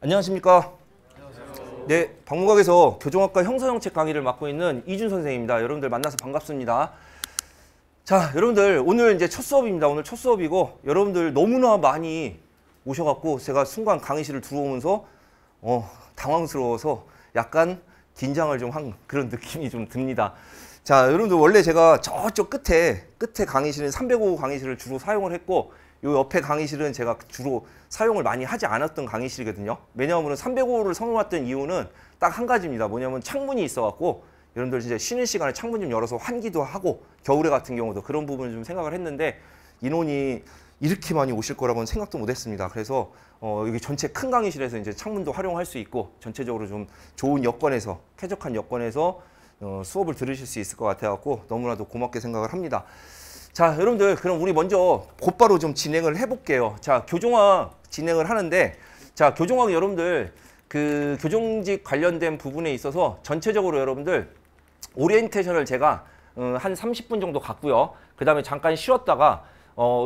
안녕하십니까. 네, 박물관에서 교정학과 형사정책 강의를 맡고 있는 이준 선생입니다. 여러분들 만나서 반갑습니다. 자, 여러분들 오늘 이제 첫 수업입니다. 오늘 첫 수업이고 여러분들 너무나 많이 오셔갖고 제가 순간 강의실을 들어오면서 당황스러워서 약간 긴장을 좀 한 그런 느낌이 좀 듭니다. 자, 여러분들 원래 제가 저쪽 끝에 강의실은 305 강의실을 주로 사용을 했고 요 옆에 강의실은 제가 주로 사용을 많이 하지 않았던 강의실이거든요. 왜냐하면 305를 선호했던 이유는 딱 한 가지입니다. 뭐냐면 창문이 있어갖고 여러분들 이제 쉬는 시간에 창문 좀 열어서 환기도 하고 겨울에 같은 경우도 그런 부분을 좀 생각을 했는데 인원이 이렇게 많이 오실 거라고는 생각도 못했습니다. 그래서 여기 전체 큰 강의실에서 이제 창문도 활용할 수 있고 전체적으로 좀 좋은 여건에서 쾌적한 여건에서 수업을 들으실 수 있을 것 같아갖고 너무나도 고맙게 생각을 합니다. 자, 여러분들 그럼 우리 먼저 곧바로 좀 진행을 해볼게요. 자, 교정학 진행을 하는데 자, 교정학 여러분들 그 교정직 관련된 부분에 있어서 전체적으로 여러분들 오리엔테이션을 제가 한 30분 정도 갔고요. 그 다음에 잠깐 쉬었다가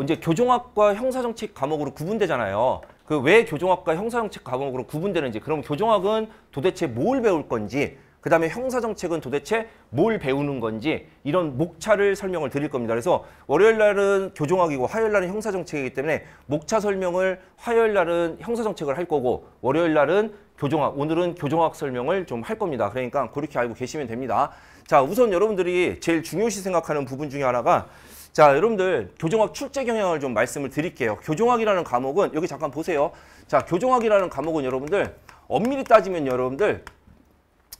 이제 교정학과 형사정책 과목으로 구분되잖아요. 그 왜 교정학과 형사정책 과목으로 구분되는지, 그럼 교정학은 도대체 뭘 배울 건지, 그 다음에 형사정책은 도대체 뭘 배우는 건지 이런 목차를 설명을 드릴 겁니다. 그래서 월요일 날은 교정학이고 화요일 날은 형사정책이기 때문에 목차 설명을 화요일 날은 형사정책을 할 거고 월요일 날은 교정학, 오늘은 교정학 설명을 좀 할 겁니다. 그러니까 그렇게 알고 계시면 됩니다. 자, 우선 여러분들이 제일 중요시 생각하는 부분 중에 하나가 자, 여러분들 교정학 출제 경향을 좀 말씀을 드릴게요. 교정학이라는 과목은 여기 잠깐 보세요. 자, 교정학이라는 과목은 여러분들 엄밀히 따지면 여러분들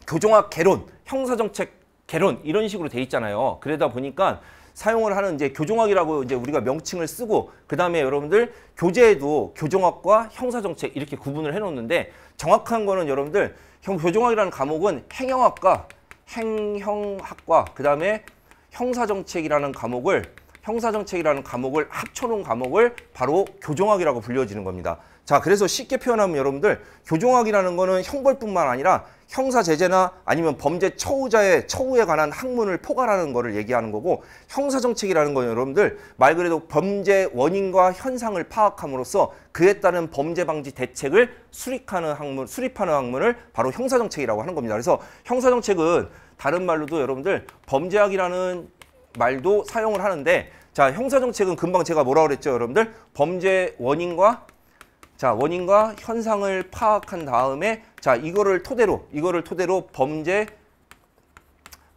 교정학 개론, 형사정책 개론 이런 식으로 돼 있잖아요. 그러다 보니까 사용을 하는 이제 교정학이라고 이제 우리가 명칭을 쓰고 그 다음에 여러분들 교재에도 교정학과 형사정책 이렇게 구분을 해놓는데 정확한 거는 여러분들 교정학이라는 과목은 행정학과 그 다음에 형사정책이라는 과목을 합쳐놓은 과목을 바로 교정학이라고 불려지는 겁니다. 자, 그래서 쉽게 표현하면 여러분들 교정학이라는 거는 형벌뿐만 아니라 형사제재나 아니면 범죄 처우에 관한 학문을 포괄하는 거를 얘기하는 거고, 형사정책이라는 건 여러분들 말 그대로 범죄 원인과 현상을 파악함으로써 그에 따른 범죄 방지 대책을 수립하는 학문을 바로 형사정책이라고 하는 겁니다. 그래서 형사정책은 다른 말로도 여러분들 범죄학이라는 말도 사용을 하는데, 자, 형사정책은 금방 제가 뭐라고 그랬죠, 여러분들? 범죄 원인과 현상을 파악한 다음에 자, 이거를 토대로 범죄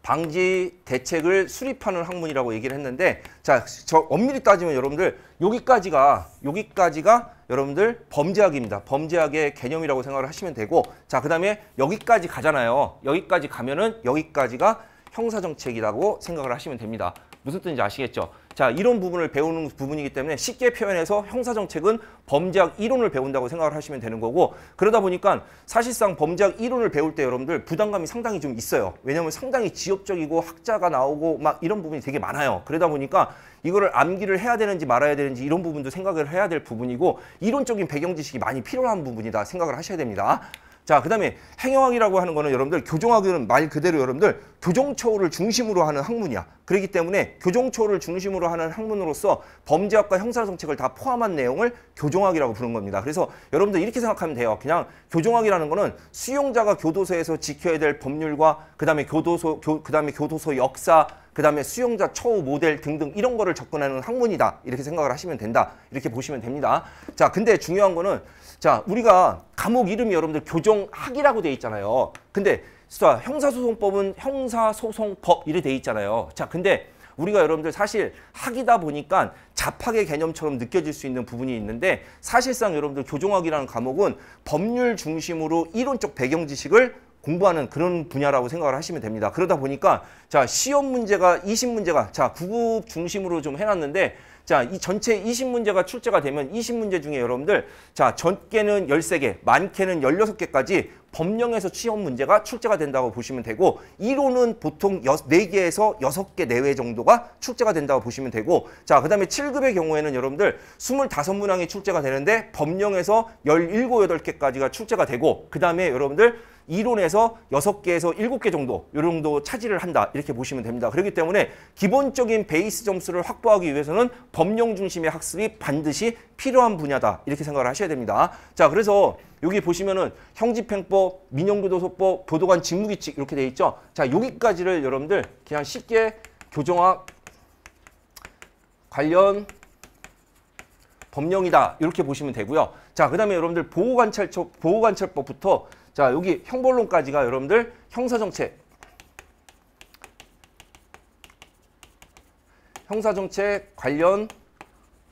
방지 대책을 수립하는 학문이라고 얘기를 했는데, 자, 저 엄밀히 따지면 여러분들 여기까지가 여러분들 범죄학입니다. 범죄학의 개념이라고 생각을 하시면 되고, 자, 그 다음에 여기까지 가잖아요. 여기까지 가면은 여기까지가 형사정책이라고 생각을 하시면 됩니다. 무슨 뜻인지 아시겠죠? 자, 이런 부분을 배우는 부분이기 때문에 쉽게 표현해서 형사정책은 범죄학 이론을 배운다고 생각을 하시면 되는 거고, 그러다 보니까 사실상 범죄학 이론을 배울 때 여러분들 부담감이 상당히 좀 있어요. 왜냐하면 상당히 지엽적이고 학자가 나오고 막 이런 부분이 되게 많아요. 그러다 보니까 이거를 암기를 해야 되는지 말아야 되는지 이런 부분도 생각을 해야 될 부분이고, 이론적인 배경 지식이 많이 필요한 부분이다 생각을 하셔야 됩니다. 자, 그 다음에 행정학이라고 하는 거는 여러분들 교정학은 말 그대로 여러분들 교정처우를 중심으로 하는 학문이야. 그렇기 때문에 교정처우를 중심으로 하는 학문으로서 범죄학과 형사정책을 다 포함한 내용을 교정학이라고 부르는 겁니다. 그래서 여러분들 이렇게 생각하면 돼요. 그냥 교정학이라는 거는 수용자가 교도소에서 지켜야 될 법률과 그 다음에 교도소 역사, 그 다음에 수용자 처우 모델 등등 이런 거를 접근하는 학문이다. 이렇게 생각을 하시면 된다. 이렇게 보시면 됩니다. 자, 근데 중요한 거는 자, 우리가 과목 이름이 여러분들 교정학이라고 돼 있잖아요. 근데 형사소송법은 형사소송법 이렇게 돼 있잖아요. 자, 근데 우리가 여러분들 사실 학이다 보니까 잡학의 개념처럼 느껴질 수 있는 부분이 있는데, 사실상 여러분들 교정학이라는 과목은 법률 중심으로 이론적 배경 지식을 공부하는 그런 분야라고 생각을 하시면 됩니다. 그러다 보니까 자, 시험 문제가 20문제가 자, 구급 중심으로 좀 해놨는데, 자, 이 전체 20문제가 출제가 되면 20문제 중에 여러분들 자, 적게는 13개, 많게는 16개까지 법령에서 시험 문제가 출제가 된다고 보시면 되고, 이론은 보통 4개에서 6개 내외 정도가 출제가 된다고 보시면 되고, 자, 그 다음에 7급의 경우에는 여러분들 25문항이 출제가 되는데 법령에서 17, 8개까지가 출제가 되고, 그 다음에 여러분들 이론에서 6개에서 7개 정도 이 정도 차지를 한다 이렇게 보시면 됩니다. 그렇기 때문에 기본적인 베이스 점수를 확보하기 위해서는 법령 중심의 학습이 반드시 필요한 분야다 이렇게 생각을 하셔야 됩니다. 자, 그래서 여기 보시면은 형집행법, 민형교도소법, 교도관 직무규칙 이렇게 돼 있죠. 자, 여기까지를 여러분들 그냥 쉽게 교정학 관련 법령이다 이렇게 보시면 되고요. 자, 그다음에 여러분들 보호관찰법부터 자, 여기 형벌론까지가 여러분들 형사정책 관련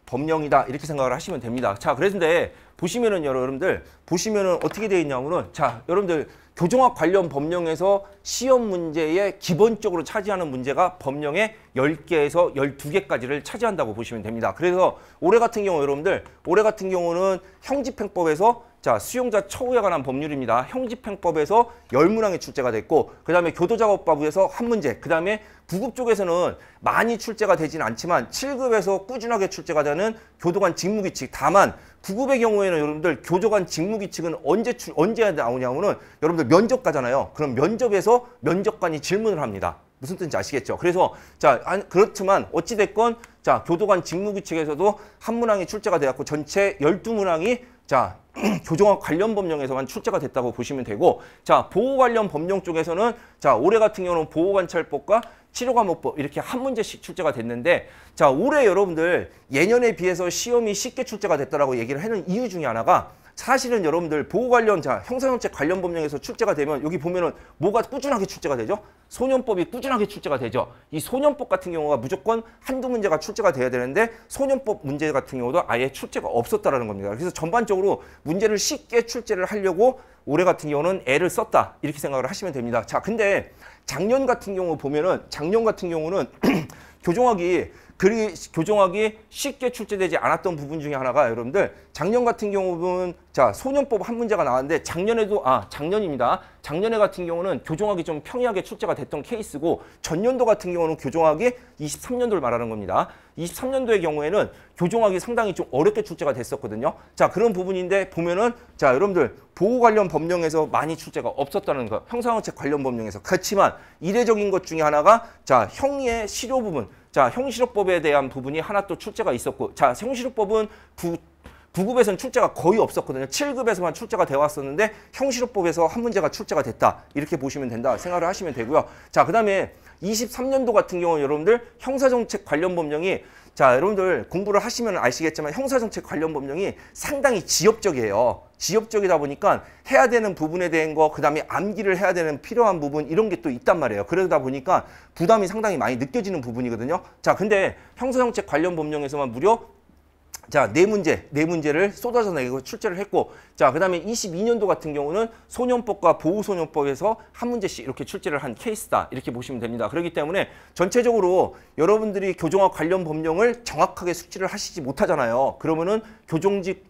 법령이다 이렇게 생각을 하시면 됩니다. 자, 그런데 보시면은 여러분들 보시면은 어떻게 되어 있냐면은 자, 여러분들 교정학 관련 법령에서 시험 문제에 기본적으로 차지하는 문제가 법령의 10개에서 12개까지를 차지한다고 보시면 됩니다. 그래서 올해 같은 경우 여러분들 올해 같은 경우는 형집행법에서 자, 수용자 처우에 관한 법률입니다. 형집행법에서 10문항이 출제가 됐고 그다음에 교도작업법에서 1문제, 그다음에 9급 쪽에서는 많이 출제가 되지는 않지만 7급에서 꾸준하게 출제가 되는 교도관 직무규칙. 다만 9급의 경우에는 여러분들 교도관 직무규칙은 언제 나오냐면은 여러분들 면접 가잖아요. 그럼 면접에서 면접관이 질문을 합니다. 무슨 뜻인지 아시겠죠? 그래서 자, 그렇지만 어찌 됐건 자, 교도관 직무규칙에서도 1문항이 출제가 되었고 전체 12문항이 자, 교정학 관련 법령에서만 출제가 됐다고 보시면 되고 자, 보호 관련 법령 쪽에서는 자, 올해 같은 경우는 보호관찰법과 치료과목법 이렇게 1문제씩 출제가 됐는데 자, 올해 여러분들 예년에 비해서 시험이 쉽게 출제가 됐다라고 얘기를 하는 이유 중에 하나가 사실은 여러분들 보호 관련 자, 형사정책 관련 법령에서 출제가 되면 여기 보면은 뭐가 꾸준하게 출제가 되죠? 소년법이 꾸준하게 출제가 되죠. 이 소년법 같은 경우가 무조건 한두 문제가 출제가 돼야 되는데 소년법 문제 같은 경우도 아예 출제가 없었다라는 겁니다. 그래서 전반적으로 문제를 쉽게 출제를 하려고 올해 같은 경우는 애를 썼다 이렇게 생각을 하시면 됩니다. 자, 근데 작년 같은 경우는 교정학이 쉽게 출제되지 않았던 부분 중에 하나가 여러분들 작년 같은 경우는 자, 소년법 1문제가 나왔는데 작년에 같은 경우는 교정학이 좀 평이하게 출제가 됐던 케이스고 전년도 같은 경우는 교정학이 23년도를 말하는 겁니다. 23년도의 경우에는 교정학이 상당히 좀 어렵게 출제가 됐었거든요. 자, 그런 부분인데 보면은 자, 여러분들 보호 관련 법령에서 많이 출제가 없었다는 거, 형사정책 관련 법령에서. 그렇지만 이례적인 것 중에 하나가 자, 형의 실효 부분, 자, 형실효법에 대한 부분이 하나 또 출제가 있었고 자, 형실효법은 9급에서는 출제가 거의 없었거든요. 7급에서만 출제가 되어 왔었는데 형실효법에서 1문제가 출제가 됐다 이렇게 보시면 된다 생각을 하시면 되고요. 자, 그다음에 23년도 같은 경우 여러분들 형사정책 관련 법령이 자, 여러분들 공부를 하시면 아시겠지만 형사정책 관련 법령이 상당히 지엽적이에요. 지엽적이다 보니까 해야 되는 부분에 대한 거, 그 다음에 암기를 해야 되는 필요한 부분 이런 게 또 있단 말이에요. 그러다 보니까 부담이 상당히 많이 느껴지는 부분이거든요. 자, 근데 형사정책 관련 법령에서만 무려 자, 네 문제를 쏟아져 내고 출제를 했고 자, 그다음에 22년도 같은 경우는 소년법과 보호소년법에서 1문제씩 이렇게 출제를 한 케이스다 이렇게 보시면 됩니다. 그렇기 때문에 전체적으로 여러분들이 교정학 관련 법령을 정확하게 숙지를 하시지 못하잖아요. 그러면은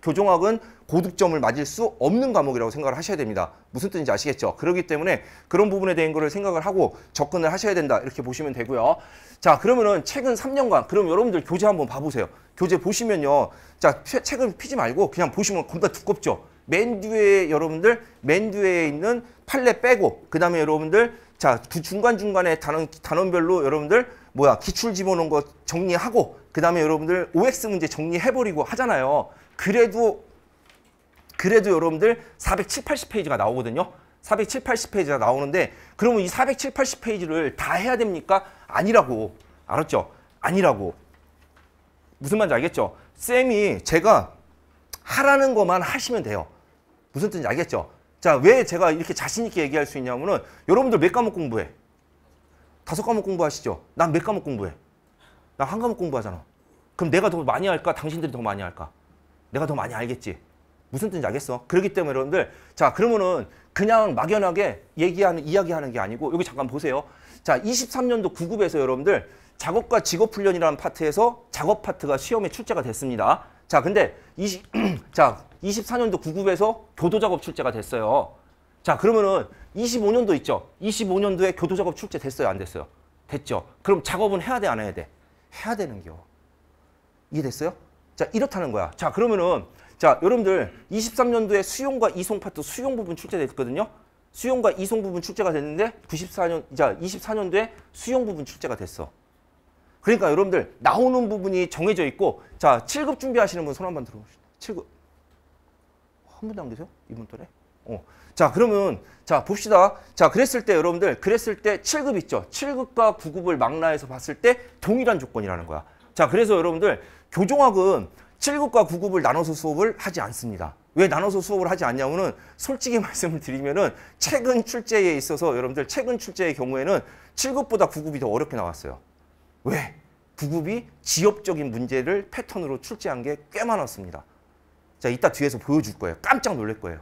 교정학은 고득점을 맞을 수 없는 과목이라고 생각을 하셔야 됩니다. 무슨 뜻인지 아시겠죠? 그렇기 때문에 그런 부분에 대한 거를 생각을 하고 접근을 하셔야 된다 이렇게 보시면 되고요. 자, 그러면은 최근 3년간 그럼 여러분들 교재 한번 봐보세요. 교재 보시면요. 자, 책을 피지 말고 그냥 보시면 겁나 두껍죠. 맨 뒤에 있는 판례 빼고 그 다음에 여러분들 자, 중간중간에 단원별로 여러분들 기출 집어넣은 거 정리하고 그 다음에 여러분들 OX 문제 정리해버리고 하잖아요. 그래도 여러분들 470, 80페이지가 나오거든요. 470, 80페이지가 나오는데 그러면 이 470, 80페이지를 다 해야 됩니까? 아니라고. 알았죠? 아니라고. 무슨 말인지 알겠죠? 쌤이 제가 하라는 것만 하시면 돼요. 무슨 뜻인지 알겠죠? 자, 왜 제가 이렇게 자신 있게 얘기할 수 있냐면은 여러분들 몇 과목 공부해? 5과목 공부하시죠? 난 몇 과목 공부해? 난 1과목 공부하잖아. 그럼 내가 더 많이 할까? 당신들이 더 많이 할까? 내가 더 많이 알겠지? 무슨 뜻인지 알겠어? 그렇기 때문에 여러분들 자, 그러면은 그냥 막연하게 이야기하는 게 아니고 여기 잠깐 보세요. 자, 23년도 9급에서 여러분들 작업과 직업훈련이라는 파트에서 작업 파트가 시험에 출제가 됐습니다. 자, 근데 24년도 9급에서 교도작업 출제가 됐어요. 자, 그러면은 25년도 있죠? 25년도에 교도작업 출제 됐어요? 안 됐어요? 됐죠? 그럼 작업은 해야 돼? 안 해야 돼? 해야 되는겨. 이해됐어요? 자, 이렇다는 거야. 자, 그러면은 자, 여러분들 23년도에 수용과 이송 파트 수용 부분 출제됐거든요. 수용과 이송 부분 출제가 됐는데 24년도에 수용 부분 출제가 됐어. 그러니까 여러분들 나오는 부분이 정해져 있고 자 7급 준비하시는 분 손 한번 들어봅시다. 7급 한 분도 안 계세요? 이분 또래? 자 그러면 자 봅시다. 자 그랬을 때 여러분들 7급 있죠. 7급과 9급을 망라해서 봤을 때 동일한 조건이라는 거야. 자 그래서 여러분들 교종학은 7급과 9급을 나눠서 수업을 하지 않습니다. 왜 나눠서 수업을 하지 않냐면은 솔직히 말씀을 드리면은 최근 출제에 있어서 여러분들 최근 출제의 경우에는 7급보다 9급이 더 어렵게 나왔어요. 왜? 9급이 지엽적인 문제를 패턴으로 출제한 게 꽤 많았습니다. 자, 이따 뒤에서 보여줄 거예요. 깜짝 놀랄 거예요.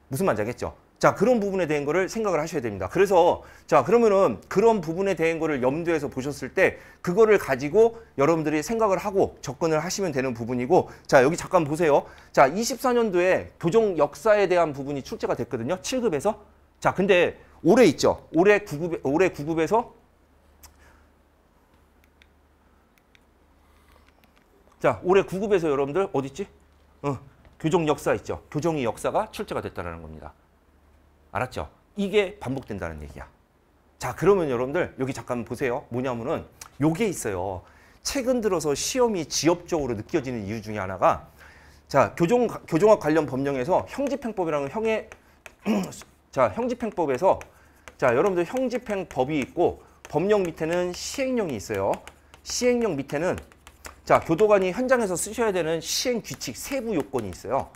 무슨 말인지 알겠죠? 자, 그런 부분에 대한 거를 생각을 하셔야 됩니다. 그래서 자, 그러면은 그런 부분에 대한 거를 염두에서 보셨을 때 그거를 가지고 여러분들이 생각을 하고 접근을 하시면 되는 부분이고 자, 여기 잠깐 보세요. 자, 24년도에 교정 역사에 대한 부분이 출제가 됐거든요. 7급에서. 자, 근데 올해 있죠. 올해 9급에서 자, 올해 9급에서 여러분들 어디 있지? 교정 역사 있죠. 교정의 역사가 출제가 됐다는 겁니다. 알았죠? 이게 반복된다는 얘기야. 자, 그러면 여러분들 여기 잠깐 보세요. 뭐냐면은 요게 있어요. 최근 들어서 시험이 지엽적으로 느껴지는 이유 중에 하나가 자, 교종학 관련 법령에서 형집행법이라는 형집행법에서 자, 여러분들 형집행법이 있고 법령 밑에는 시행령이 있어요. 시행령 밑에는 자, 교도관이 현장에서 쓰셔야 되는 시행 규칙 세부 요건이 있어요.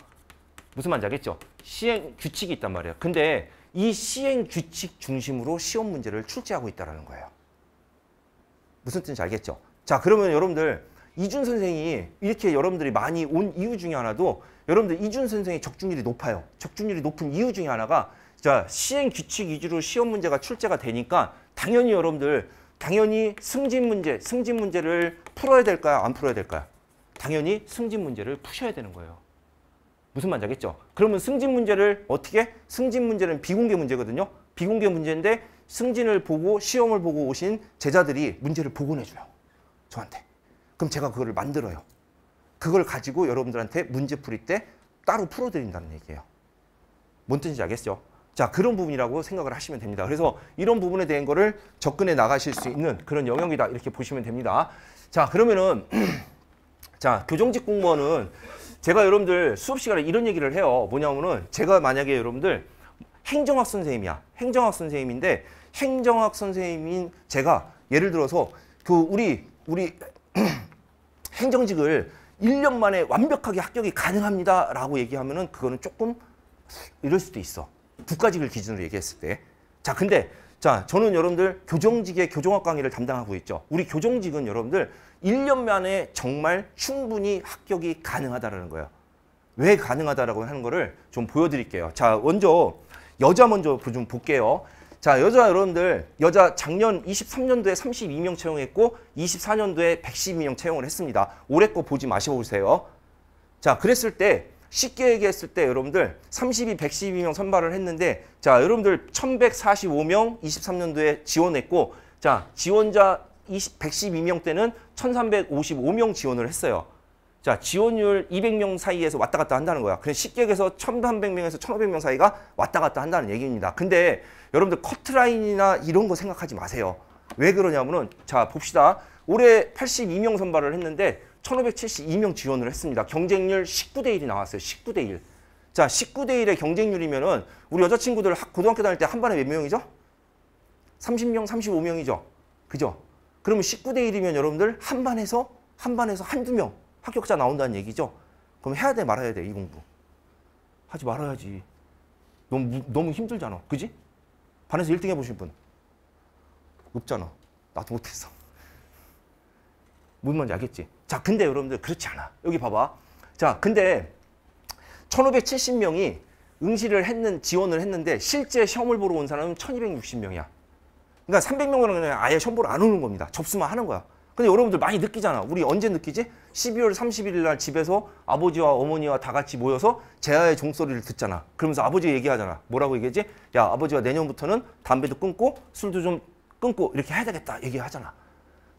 무슨 말인지 알겠죠? 시행 규칙이 있단 말이에요. 근데 이 시행 규칙 중심으로 시험 문제를 출제하고 있다는 거예요. 무슨 뜻인지 알겠죠? 자, 그러면 여러분들 이준 선생이 이렇게 여러분들이 많이 온 이유 중에 하나도 여러분들 이준 선생의 적중률이 높아요. 적중률이 높은 이유 중에 하나가 자, 시행 규칙 위주로 시험 문제가 출제가 되니까 당연히 여러분들 승진 문제를 풀어야 될까요? 안 풀어야 될까요? 당연히 승진 문제를 푸셔야 되는 거예요. 무슨 말인지 알겠죠? 그러면 승진 문제를 어떻게? 승진 문제는 비공개 문제거든요. 비공개 문제인데 승진을 보고 시험을 보고 오신 제자들이 문제를 복원해줘요. 저한테. 그럼 제가 그거를 만들어요. 그걸 가지고 여러분들한테 문제 풀이 때 따로 풀어드린다는 얘기예요. 뭔 뜻인지 알겠죠? 자, 그런 부분이라고 생각을 하시면 됩니다. 그래서 이런 부분에 대한 거를 접근해 나가실 수 있는 그런 영역이다. 이렇게 보시면 됩니다. 자, 그러면은 자, 교정직 공무원은 제가 여러분들 수업 시간에 이런 얘기를 해요. 뭐냐면은 제가 만약에 여러분들 행정학 선생님이야. 행정학 선생님인데 행정학 선생님인 제가 예를 들어서 그 우리 행정직을 1년 만에 완벽하게 합격이 가능합니다라고 얘기하면은 그거는 조금 이럴 수도 있어. 국가직을 기준으로 얘기했을 때. 자, 근데 자, 저는 여러분들 교정직의 교정학 강의를 담당하고 있죠. 우리 교정직은 여러분들 1년 만에 정말 충분히 합격이 가능하다는 거예요. 왜 가능하다라고 하는 거를 좀 보여드릴게요. 자, 여자 먼저 좀 볼게요. 자, 여러분들 작년 23년도에 32명 채용했고 24년도에 112명 채용을 했습니다. 올해 거 보지 마시고 보세요. 자, 그랬을 때 쉽게 얘기했을 때 여러분들 32, 112명 선발을 했는데 자, 여러분들 1145명 23년도에 지원했고 자, 지원자 112명 때는 1355명 지원을 했어요. 자, 지원율 200명 사이에서 왔다 갔다 한다는 거야. 그냥 쉽게 얘기해서 1300명에서 1500명 사이가 왔다 갔다 한다는 얘기입니다. 근데 여러분들 커트라인이나 이런 거 생각하지 마세요. 왜 그러냐면은 자, 봅시다. 올해 82명 선발을 했는데 1572명 지원을 했습니다. 경쟁률 19대 1이 나왔어요. 19대 1. 자, 19대 1의 경쟁률이면은 우리 여자친구들 고등학교 다닐 때 한 반에 몇 명이죠? 30명, 35명이죠. 그죠? 그러면 19대 1이면 여러분들 한 반에서 한두 명 합격자 나온다는 얘기죠. 그럼 해야 돼, 말아야 돼, 이 공부. 하지 말아야지. 너무 힘들잖아. 그지? 반에서 1등 해보신 분? 없잖아. 나도 못했어. 뭔 말인지 알겠지? 자, 근데 여러분들 그렇지 않아. 여기 봐봐. 자, 근데 1570명이 지원을 했는데 실제 시험을 보러 온 사람은 1260명이야. 그러니까 300명은 아예 시험 보러 안 오는 겁니다. 접수만 하는 거야. 근데 여러분들 많이 느끼잖아. 우리 언제 느끼지? 12월 31일 날 집에서 아버지와 어머니와 다 같이 모여서 제아의 종소리를 듣잖아. 그러면서 아버지가 얘기하잖아. 뭐라고 얘기하지? 야, 아버지가 내년부터는 담배도 끊고 술도 좀 끊고 이렇게 해야 되겠다 얘기하잖아.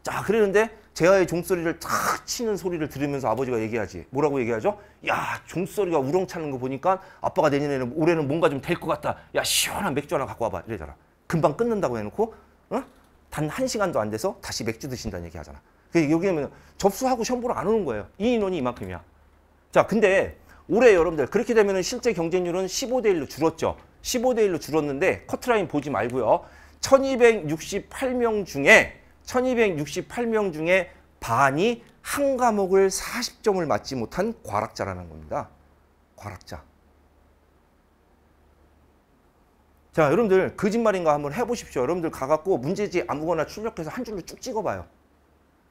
자, 그러는데 제아의 종소리를 탁 치는 소리를 들으면서 아버지가 얘기하지. 뭐라고 얘기하죠? 야, 종소리가 우렁차는 거 보니까 아빠가 내년에는 올해는 뭔가 좀 될 것 같다. 야, 시원한 맥주 하나 갖고 와봐. 이러잖아. 금방 끊는다고 해놓고 단 1시간도 안 돼서 다시 맥주 드신다는 얘기 하잖아. 여기는 접수하고 시험 보러 안 오는 거예요. 이 인원이 이만큼이야. 자, 근데 올해 여러분들 그렇게 되면 실제 경쟁률은 15대 1로 줄었죠. 15대 1로 줄었는데 커트라인 보지 말고요. 1268명 중에 반이 한 과목을 40점을 맞지 못한 과락자라는 겁니다. 과락자. 자, 여러분들 거짓말인가 한번 해보십시오. 여러분들 가갖고 문제지 아무거나 출력해서 한 줄로 쭉 찍어봐요.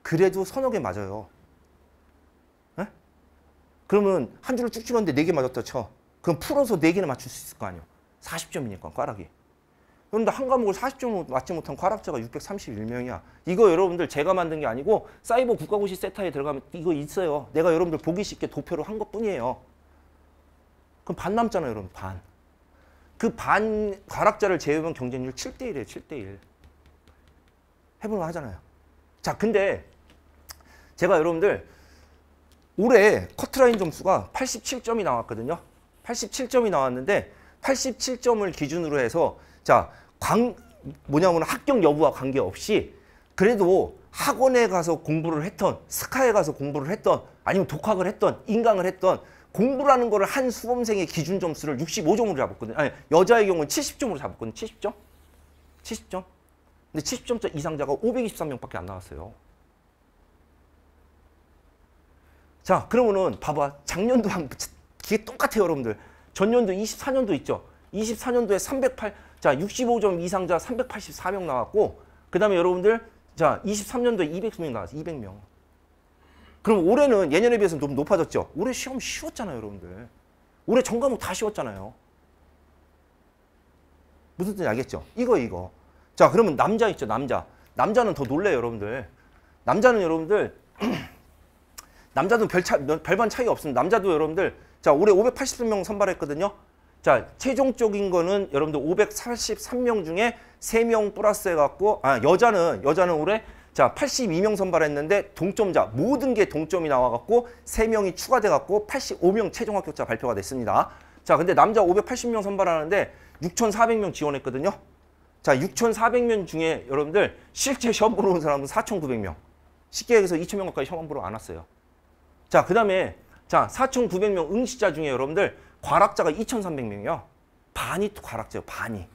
그래도 서너 개 맞아요. 에? 그러면 한 줄로 쭉 찍었는데 4개 맞았다 쳐. 그럼 풀어서 4개는 맞출 수 있을 거 아니에요. 40점이니까 과락이. 그런데 한 과목을 40점을 맞지 못한 과락자가 631명이야. 이거 여러분들 제가 만든 게 아니고 사이버 국가고시 세타에 들어가면 이거 있어요. 내가 여러분들 보기 쉽게 도표로 한 것뿐이에요. 그럼 반 남잖아요, 여러분. 반. 그 반 과락자를 제외하면 경쟁률 7대 1이에요. 7대 1. 해볼만 하잖아요. 자, 근데 제가 여러분들 올해 커트라인 점수가 87점이 나왔거든요. 87점이 나왔는데 87점을 기준으로 해서 자, 뭐냐면 합격 여부와 관계없이 그래도 학원에 가서 공부를 했던, 스카에 가서 공부를 했던, 아니면 독학을 했던, 인강을 했던 공부라는 거를 한 수험생의 기준 점수를 65점으로 잡았거든요. 아니, 여자의 경우는 70점으로 잡았거든요. 70점? 70점? 근데 70점 이상자가 523명밖에 안 나왔어요. 자, 그러면은 봐봐. 작년도랑 이게 똑같아요, 여러분들. 전년도 24년도 있죠. 24년도에 자, 65점 이상자 384명 나왔고, 그 다음에 여러분들, 자, 23년도에 200명 나왔어요. 200명. 그럼 올해는 예년에 비해서 좀 높아졌죠? 올해 시험 쉬웠잖아요, 여러분들. 올해 전 과목 다 쉬웠잖아요. 무슨 뜻인지 알겠죠? 이거. 자, 그러면 남자 있죠, 남자. 남자는 더 놀래요, 여러분들. 남자는 여러분들, 남자도 별반 차이가 없습니다. 남자도 여러분들, 자, 올해 583명 선발했거든요. 자, 최종적인 거는 여러분들 543명 중에 3명 플러스 해갖고, 여자는 올해 자, 82명 선발했는데 동점자, 모든 게 동점이 나와갖고 3명이 추가돼갖고 85명 최종 합격자 발표가 됐습니다. 자, 근데 남자 580명 선발하는데 6,400명 지원했거든요. 자, 6,400명 중에 여러분들 실제 시험 보러 온 사람은 4,900명. 쉽게 얘기해서 2,000명 가까이 시험 보러 안 왔어요. 자, 그 다음에 자, 4,900명 응시자 중에 여러분들 과락자가 2,300명이요. 반이 또 과락자예요, 반이.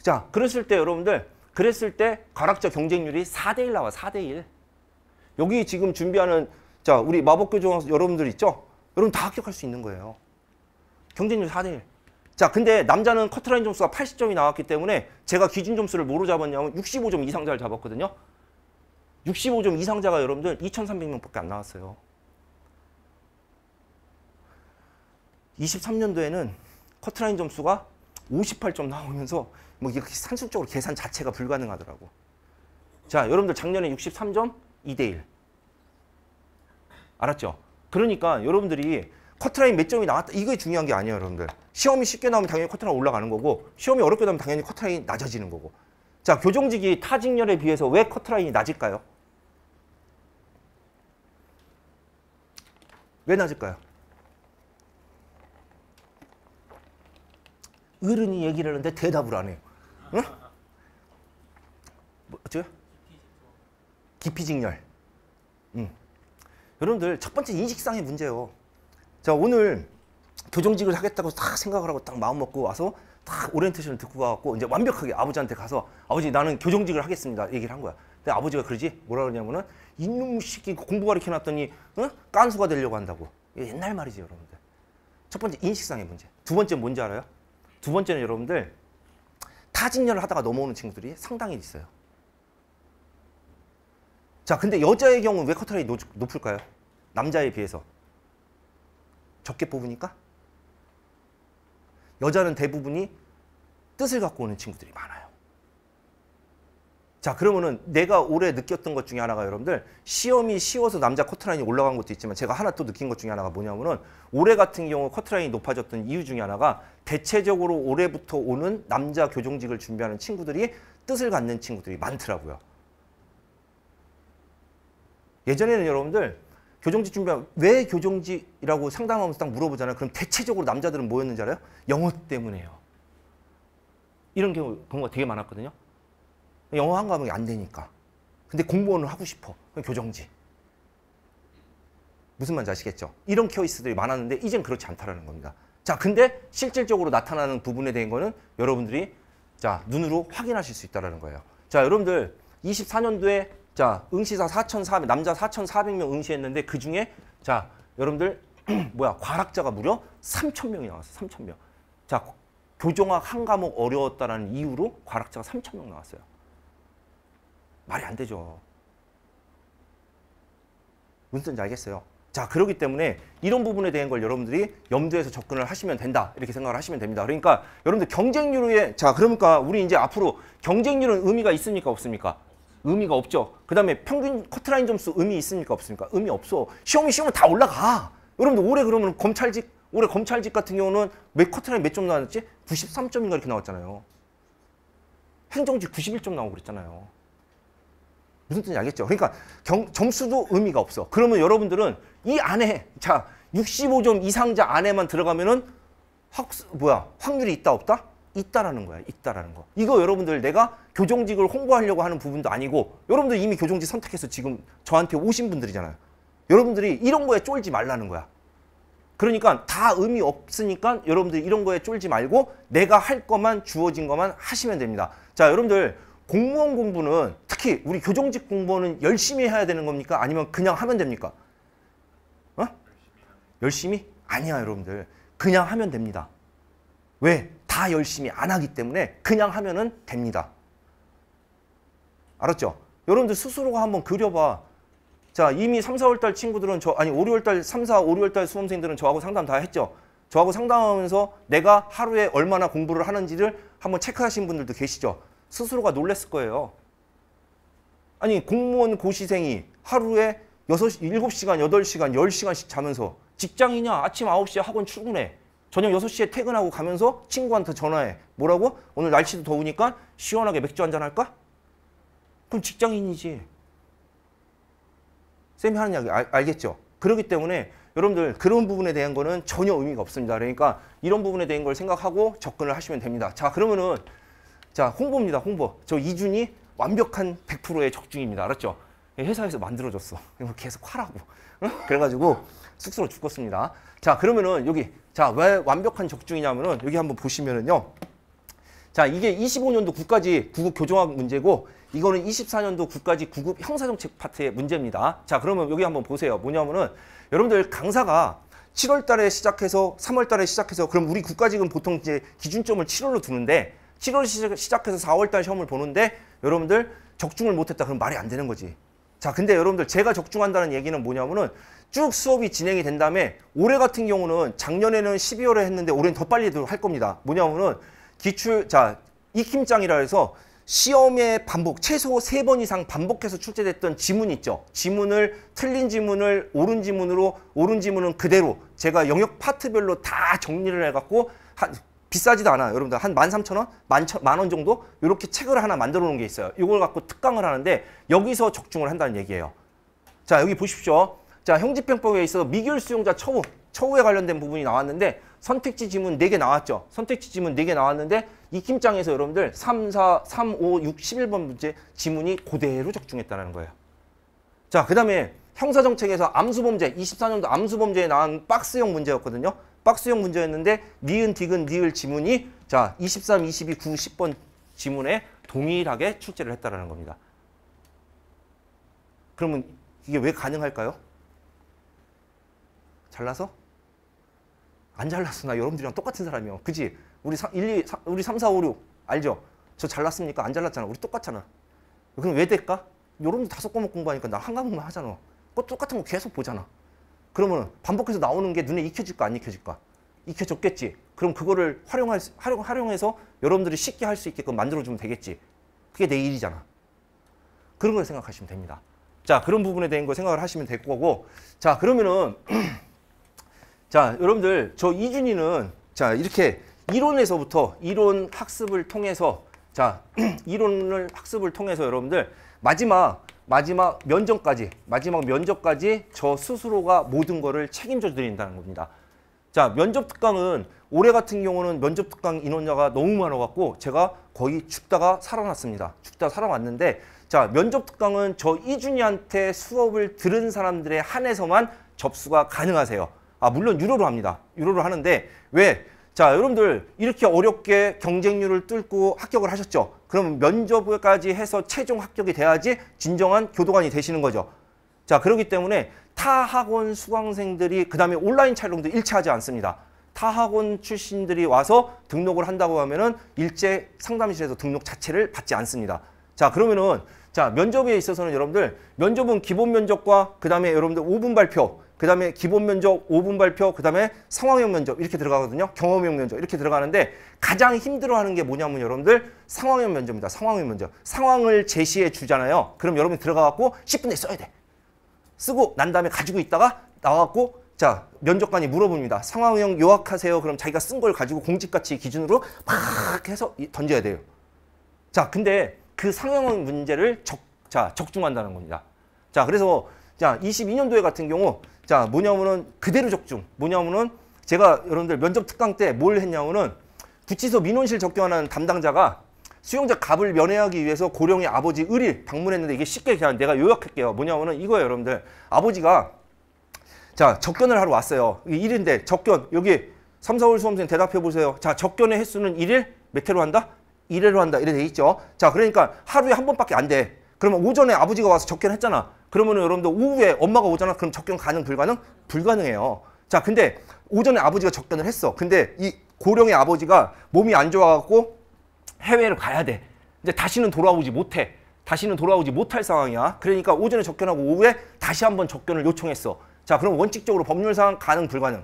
자, 그랬을 때 여러분들 과락자 경쟁률이 4대 1 나와, 4대 1. 여기 지금 준비하는 자, 우리 마법교정 여러분들 있죠? 여러분 다 합격할 수 있는 거예요. 경쟁률 4대 1. 자, 근데 남자는 커트라인 점수가 80점이 나왔기 때문에 제가 기준 점수를 뭐로 잡았냐면 65점 이상자를 잡았거든요. 65점 이상자가 여러분들 2,300명밖에 안 나왔어요. 23년도에는 커트라인 점수가 58점 나오면서 뭐 이게 산술적으로 계산 자체가 불가능하더라고. 자, 여러분들 작년에 63점 2대 1. 알았죠? 그러니까 여러분들이 커트라인 몇 점이 나왔다 이게 중요한 게 아니에요, 여러분들. 시험이 쉽게 나오면 당연히 커트라인 올라가는 거고 시험이 어렵게 나오면 당연히 커트라인이 낮아지는 거고. 자, 교정직이 타 직렬에 비해서 왜 커트라인이 낮을까요? 왜 낮을까요? 어른이 얘기를 하는데 대답을 안 해요. 응? 어쩌요? 기피직렬. 여러분들 첫 번째 인식상의 문제예요. 자, 오늘 교정직을 하겠다고 딱 생각을 하고 딱 마음 먹고 와서 딱 오리엔테이션을 듣고 가갖고 이제 완벽하게 아버지한테 가서 아버지 나는 교정직을 하겠습니다 얘기를 한 거야. 근데 아버지가 그러지 뭐라 그러냐면은 이놈 새끼 공부 가르쳐놨더니 깐수가 되려고 한다고. 이게 옛날 말이지 여러분들. 첫 번째 인식상의 문제. 두 번째 뭔지 알아요? 두 번째는 여러분들 타직렬을 하다가 넘어오는 친구들이 상당히 있어요. 자, 근데 여자의 경우는 왜 커트라인이 높을까요? 남자에 비해서. 적게 뽑으니까? 여자는 대부분이 뜻을 갖고 오는 친구들이 많아요. 자, 그러면은 내가 올해 느꼈던 것 중에 하나가 여러분들 시험이 쉬워서 남자 커트라인이 올라간 것도 있지만 제가 하나 또 느낀 것 중에 하나가 뭐냐면은 올해 같은 경우 커트라인이 높아졌던 이유 중에 하나가 대체적으로 올해부터 오는 남자 교정직을 준비하는 친구들이 뜻을 갖는 친구들이 많더라고요. 예전에는 여러분들 교정지 준비하면 왜 교정지라고 상담하면서 딱 물어보잖아요. 그럼 대체적으로 남자들은 뭐였는지 알아요? 영어 때문에요. 이런 경우가 되게 많았거든요. 영어 한 과목이 안 되니까. 근데 공무원을 하고 싶어. 그럼 교정지. 무슨 말인지 아시겠죠? 이런 케이스들이 많았는데 이젠 그렇지 않다라는 겁니다. 자, 근데 실질적으로 나타나는 부분에 대한 거는 여러분들이 자, 눈으로 확인하실 수 있다는 거예요. 자, 여러분들 24년도에 자, 응시자 4,400, 남자 4,400명 응시했는데 그 중에 자, 여러분들 과락자가 무려 3,000명이 나왔어요. 3,000명. 자, 교정학 한 과목 어려웠다라는 이유로 과락자가 3,000명 나왔어요. 말이 안 되죠. 무슨 뜻인지 알겠어요? 자, 그렇기 때문에 이런 부분에 대한 걸 여러분들이 염두에서 접근을 하시면 된다. 이렇게 생각을 하시면 됩니다. 그러니까 여러분들 경쟁률에 자, 그러니까 우리 이제 앞으로 경쟁률은 의미가 있습니까? 없습니까? 의미가 없죠. 그 다음에 평균 커트라인 점수 의미 있습니까? 없습니까? 의미 없어. 시험이 쉬우면 다 올라가. 여러분들 올해 그러면 올해 검찰직 같은 경우는 몇 커트라인 몇 점 나왔지? 93점인가 이렇게 나왔잖아요. 행정직 91점 나오고 그랬잖아요. 무슨 뜻인지 알겠죠? 그러니까 점수도 의미가 없어. 그러면 여러분들은 이 안에 자 65점 이상자 안에만 들어가면은 확률이 있다 없다? 있다라는 거야. 있다라는 거. 이거 여러분들 내가 교정직을 홍보하려고 하는 부분도 아니고 여러분들 이미 교정직 선택해서 지금 저한테 오신 분들이잖아요. 여러분들이 이런 거에 쫄지 말라는 거야. 그러니까 다 의미 없으니까 여러분들 이런 거에 쫄지 말고 내가 할 것만 주어진 것만 하시면 됩니다. 자, 여러분들 공무원 공부는 특히 우리 교정직 공부는 열심히 해야 되는 겁니까? 아니면 그냥 하면 됩니까? 열심히? 아니야, 여러분들. 그냥 하면 됩니다. 왜? 다 열심히 안 하기 때문에 그냥 하면은 됩니다. 알았죠? 여러분들 스스로가 한번 그려봐. 자, 이미 3, 4월달 친구들은 5, 6월달, 3, 4, 5, 6월달 수험생들은 저하고 상담 다 했죠. 저하고 상담하면서 내가 하루에 얼마나 공부를 하는지를 한번 체크하신 분들도 계시죠. 스스로가 놀랬을 거예요. 아니, 공무원 고시생이 하루에 7시간, 8시간, 10시간씩 자면서 직장이냐? 아침 9시에 학원 출근해. 저녁 6시에 퇴근하고 가면서 친구한테 전화해. 뭐라고? 오늘 날씨도 더우니까 시원하게 맥주 한잔 할까? 그럼 직장인이지. 쌤이 하는 이야기 알겠죠? 그렇기 때문에 여러분들 그런 부분에 대한 거는 전혀 의미가 없습니다. 그러니까 이런 부분에 대한 걸 생각하고 접근을 하시면 됩니다. 자, 그러면은 자, 홍보입니다. 홍보. 저 이준이 완벽한 100%의 적중입니다. 알았죠? 회사에서 만들어줬어. 계속 하라고. 그래가지고 쑥스러워 죽겠습니다. 자, 그러면은 여기 자, 왜 완벽한 적중이냐면은 여기 한번 보시면은요. 자, 이게 25년도 국가직 구급 교정학 문제고 이거는 24년도 국가직 구급 형사정책 파트의 문제입니다. 자, 그러면 여기 한번 보세요. 뭐냐면은 여러분들 강사가 7월 달에 시작해서 3월 달에 시작해서 그럼 우리 국가직은 보통 이제 기준점을 7월로 두는데 7월 시작해서 4월 달 시험을 보는데 여러분들 적중을 못했다. 그럼 말이 안 되는 거지. 자, 근데 여러분들 제가 적중한다는 얘기는 뭐냐면은 쭉 수업이 진행이 된 다음에 올해 같은 경우는 작년에는 12월에 했는데 올해는 더 빨리 할 겁니다. 뭐냐면은 익힘장이라 해서 시험의 반복, 최소 3번 이상 반복해서 출제됐던 지문 있죠. 지문을 틀린 지문을 옳은 지문으로 옳은 지문은 그대로 제가 영역 파트별로 다 정리를 해갖고 비싸지도 않아요. 여러분들 한 13,000원? 만 원 정도? 이렇게 책을 하나 만들어 놓은 게 있어요. 이걸 갖고 특강을 하는데 여기서 적중을 한다는 얘기예요. 자, 여기 보십시오. 자, 형집행법에 있어서 미결 수용자 처우에 관련된 부분이 나왔는데 선택지 지문 4개 나왔죠. 선택지 지문 4개 나왔는데 익힘장에서 여러분들 3, 4, 3, 5, 6, 11번 문제 지문이 그대로 적중했다는 거예요. 자, 그 다음에 형사정책에서 암수범죄, 24년도 암수범죄에 나온 박스형 문제였거든요. 박스형 문제였는데 니은, 디귿, 니을 지문이 자 23, 22, 9, 10번 지문에 동일하게 출제를 했다는 겁니다. 그러면 이게 왜 가능할까요? 잘나서? 안 잘났어. 나 여러분들이랑 똑같은 사람이요. 그지? 우리 3, 4, 5, 6 알죠? 저 잘났습니까? 안 잘났잖아. 우리 똑같잖아. 그럼 왜 될까? 여러분들 5과목 공부하니까 나 한 과목만 하잖아. 똑같은 거 계속 보잖아. 그러면 반복해서 나오는 게 눈에 익혀질까 안 익혀질까? 익혀졌겠지. 그럼 그거를 활용해서 여러분들이 쉽게 할 수 있게끔 만들어주면 되겠지. 그게 내 일이잖아. 그런 걸 생각하시면 됩니다. 자, 그런 부분에 대한 거 생각을 하시면 될 거고. 자, 그러면은 자, 여러분들 저 이준이는 자, 이렇게 이론에서부터 이론 학습을 통해서 자, 이론을 학습을 통해서 여러분들 마지막 마지막 면접까지 저 스스로가 모든 거를 책임져 드린다는 겁니다. 자, 면접 특강은 올해 같은 경우는 면접 특강 인원자가 너무 많아갖고 제가 거의 죽다가 살아났습니다. 죽다가 살아났는데, 자, 면접 특강은 저 이준이한테 수업을 들은 사람들에 한해서만 접수가 가능하세요. 물론 유료로 합니다. 유료로 하는데 왜? 자, 여러분들 이렇게 어렵게 경쟁률을 뚫고 합격을 하셨죠. 그럼 면접까지 해서 최종 합격이 돼야지 진정한 교도관이 되시는 거죠. 자, 그렇기 때문에 타 학원 수강생들이 그다음에 온라인 촬영도 일체하지 않습니다. 타 학원 출신들이 와서 등록을 한다고 하면은 일제 상담실에서 등록 자체를 받지 않습니다. 자, 그러면은 자, 면접에 있어서는 여러분들 면접은 기본 면접과 그다음에 여러분들 5분 발표, 그다음에 기본 면접 5분 발표, 그다음에 상황형 면접 이렇게 들어가거든요. 경험형 면접 이렇게 들어가는데 가장 힘들어하는 게 뭐냐면 여러분들 상황형 면접입니다. 상황형 면접. 상황을 제시해 주잖아요. 그럼 여러분이 들어가갖고 10분 내에 써야 돼. 쓰고 난 다음에 가지고 있다가 나와갖고 자, 면접관이 물어봅니다. 상황형 요약하세요. 그럼 자기가 쓴 걸 가지고 공직가치 기준으로 막 해서 던져야 돼요. 자, 근데 그 상황형 문제를 적중한다는 겁니다. 자, 그래서 자, 22년도에 같은 경우 자, 뭐냐면은 그대로 적중. 뭐냐면은 제가 여러분들 면접 특강 때 뭘 했냐면은 구치소 민원실 접견하는 담당자가 수용자 갑을 면회하기 위해서 고령의 아버지 을이 방문했는데 이게 쉽게 그냥 내가 요약할게요. 뭐냐면은 이거예요, 여러분들. 아버지가 자, 접견을 하러 왔어요. 이게 일인데 접견 여기 3, 4월 수험생 대답해 보세요. 자, 접견의 횟수는 1일 몇 회로 한다? 1회로 한다. 이래 돼 있죠. 자, 그러니까 하루에 한 번밖에 안 돼. 그러면 오전에 아버지가 와서 접견했잖아. 그러면은 여러분들 오후에 엄마가 오잖아. 그럼 접견 가능 불가능? 불가능해요. 자, 근데 오전에 아버지가 접견을 했어. 근데 이 고령의 아버지가 몸이 안 좋아갖고 해외를 가야 돼. 근데 다시는 돌아오지 못해. 다시는 돌아오지 못할 상황이야. 그러니까 오전에 접견하고 오후에 다시 한번 접견을 요청했어. 자, 그럼 원칙적으로 법률상 가능 불가능?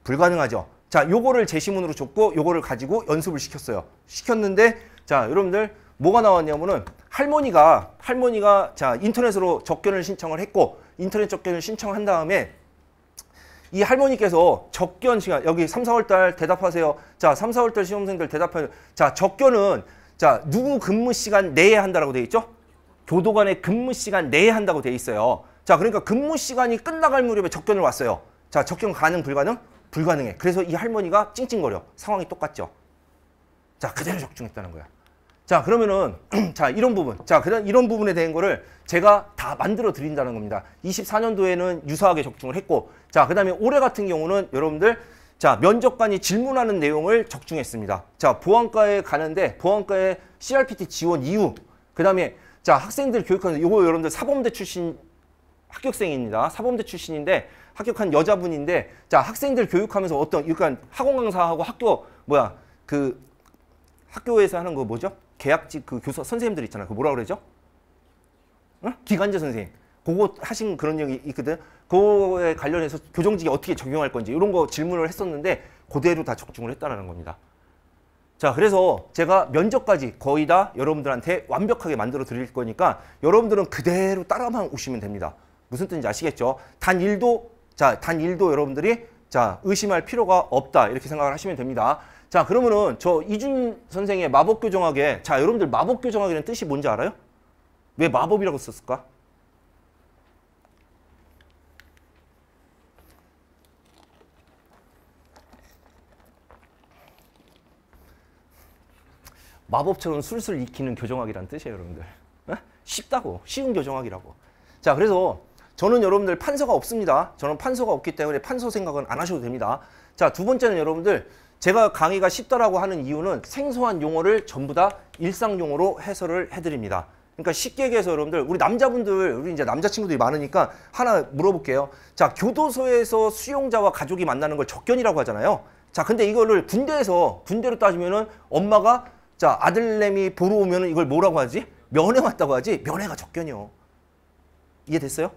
불가능하죠. 자, 요거를 제시문으로 줬고 요거를 가지고 연습을 시켰어요. 시켰는데 자, 여러분들 뭐가 나왔냐면은 할머니가 자, 인터넷으로 접견을 신청을 했고 인터넷 접견을 신청한 다음에 이 할머니께서 접견 시간 여기 3, 4월 달 대답하세요. 자, 3, 4월 달 시험생들 대답하세요. 자, 접견은 자, 누구 근무 시간 내에 한다라고 돼 있죠? 교도관의 근무 시간 내에 한다고 돼 있어요. 자, 그러니까 근무 시간이 끝나갈 무렵에 접견을 왔어요. 자, 접견 가능 불가능? 불가능해. 그래서 이 할머니가 찡찡거려. 상황이 똑같죠. 자, 그대로 적중했다는 거야. 자, 그러면은 자, 이런 부분. 자, 이런 부분에 대한 거를 제가 다 만들어 드린다는 겁니다. 24년도에는 유사하게 적중을 했고 자, 그다음에 올해 같은 경우는 여러분들 자, 면접관이 질문하는 내용을 적중했습니다. 자, 보안과에 가는데 보안과에 CRPT 지원 이유. 그다음에 자, 학생들 교육하는 요거 여러분들 사범대 출신 합격생입니다. 사범대 출신인데 합격한 여자분인데 자, 학생들 교육하면서 어떤 그러니까 학원 강사하고 그 학교에서 하는 거 뭐죠? 계약직 그 교사 선생님들 있잖아요. 그 뭐라 그러죠? 응? 기간제 선생님. 그거 하신 그런 적이 있거든. 그거에 관련해서 교정직에 어떻게 적용할 건지 이런 거 질문을 했었는데 그대로 다 적중을 했다는 겁니다. 자, 그래서 제가 면접까지 거의 다 여러분들한테 완벽하게 만들어 드릴 거니까 여러분들은 그대로 따라만 오시면 됩니다. 무슨 뜻인지 아시겠죠? 단 1도 여러분들이 자, 의심할 필요가 없다. 이렇게 생각을 하시면 됩니다. 자, 그러면은 저 이준 선생의 마법교정학에 자, 여러분들 마법교정학이라는 뜻이 뭔지 알아요? 왜 마법이라고 썼을까? 마법처럼 술술 익히는 교정학이라는 뜻이에요, 여러분들. 쉽다고. 쉬운 교정학이라고. 자, 그래서 저는 여러분들 판서가 없습니다. 저는 판서가 없기 때문에 판서 생각은 안 하셔도 됩니다. 자, 두 번째는 여러분들 제가 강의가 쉽다라고 하는 이유는 생소한 용어를 전부 다 일상 용어로 해설을 해드립니다. 그러니까 쉽게 얘기해서 여러분들 우리 남자분들 우리 이제 남자친구들이 많으니까 하나 물어볼게요. 자, 교도소에서 수용자와 가족이 만나는 걸 접견이라고 하잖아요. 자, 근데 이거를 군대로 따지면은 엄마가 자, 아들내미 보러 오면은 이걸 뭐라고 하지? 면회 왔다고 하지? 면회가 접견이요. 이해됐어요?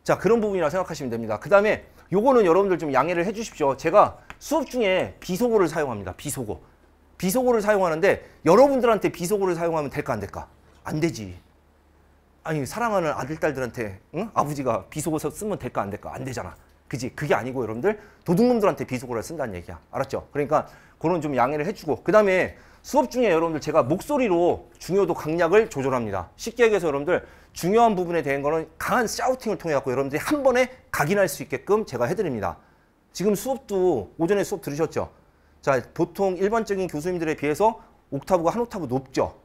자, 그런 부분이라고 생각하시면 됩니다. 그 다음에 요거는 여러분들 좀 양해를 해 주십시오. 제가 수업 중에 비속어를 사용합니다. 비속어. 비속어를 사용하는데 여러분들한테 비속어를 사용하면 될까 안 될까? 안 되지. 아니, 사랑하는 아들, 딸들한테 응? 아버지가 비속어 쓰면 될까 안 될까? 안 되잖아. 그지? 그게 아니고 여러분들 도둑놈들한테 비속어를 쓴다는 얘기야. 알았죠? 그러니까 그런 좀 양해를 해주고 그 다음에 수업 중에 여러분들 제가 목소리로 중요도 강약을 조절합니다. 쉽게 얘기해서 여러분들 중요한 부분에 대한 거는 강한 샤우팅을 통해 갖고 여러분들이 한 번에 각인할 수 있게끔 제가 해드립니다. 지금 수업도 오전에 수업 들으셨죠? 자, 보통 일반적인 교수님들에 비해서 옥타브가 한 옥타브 높죠.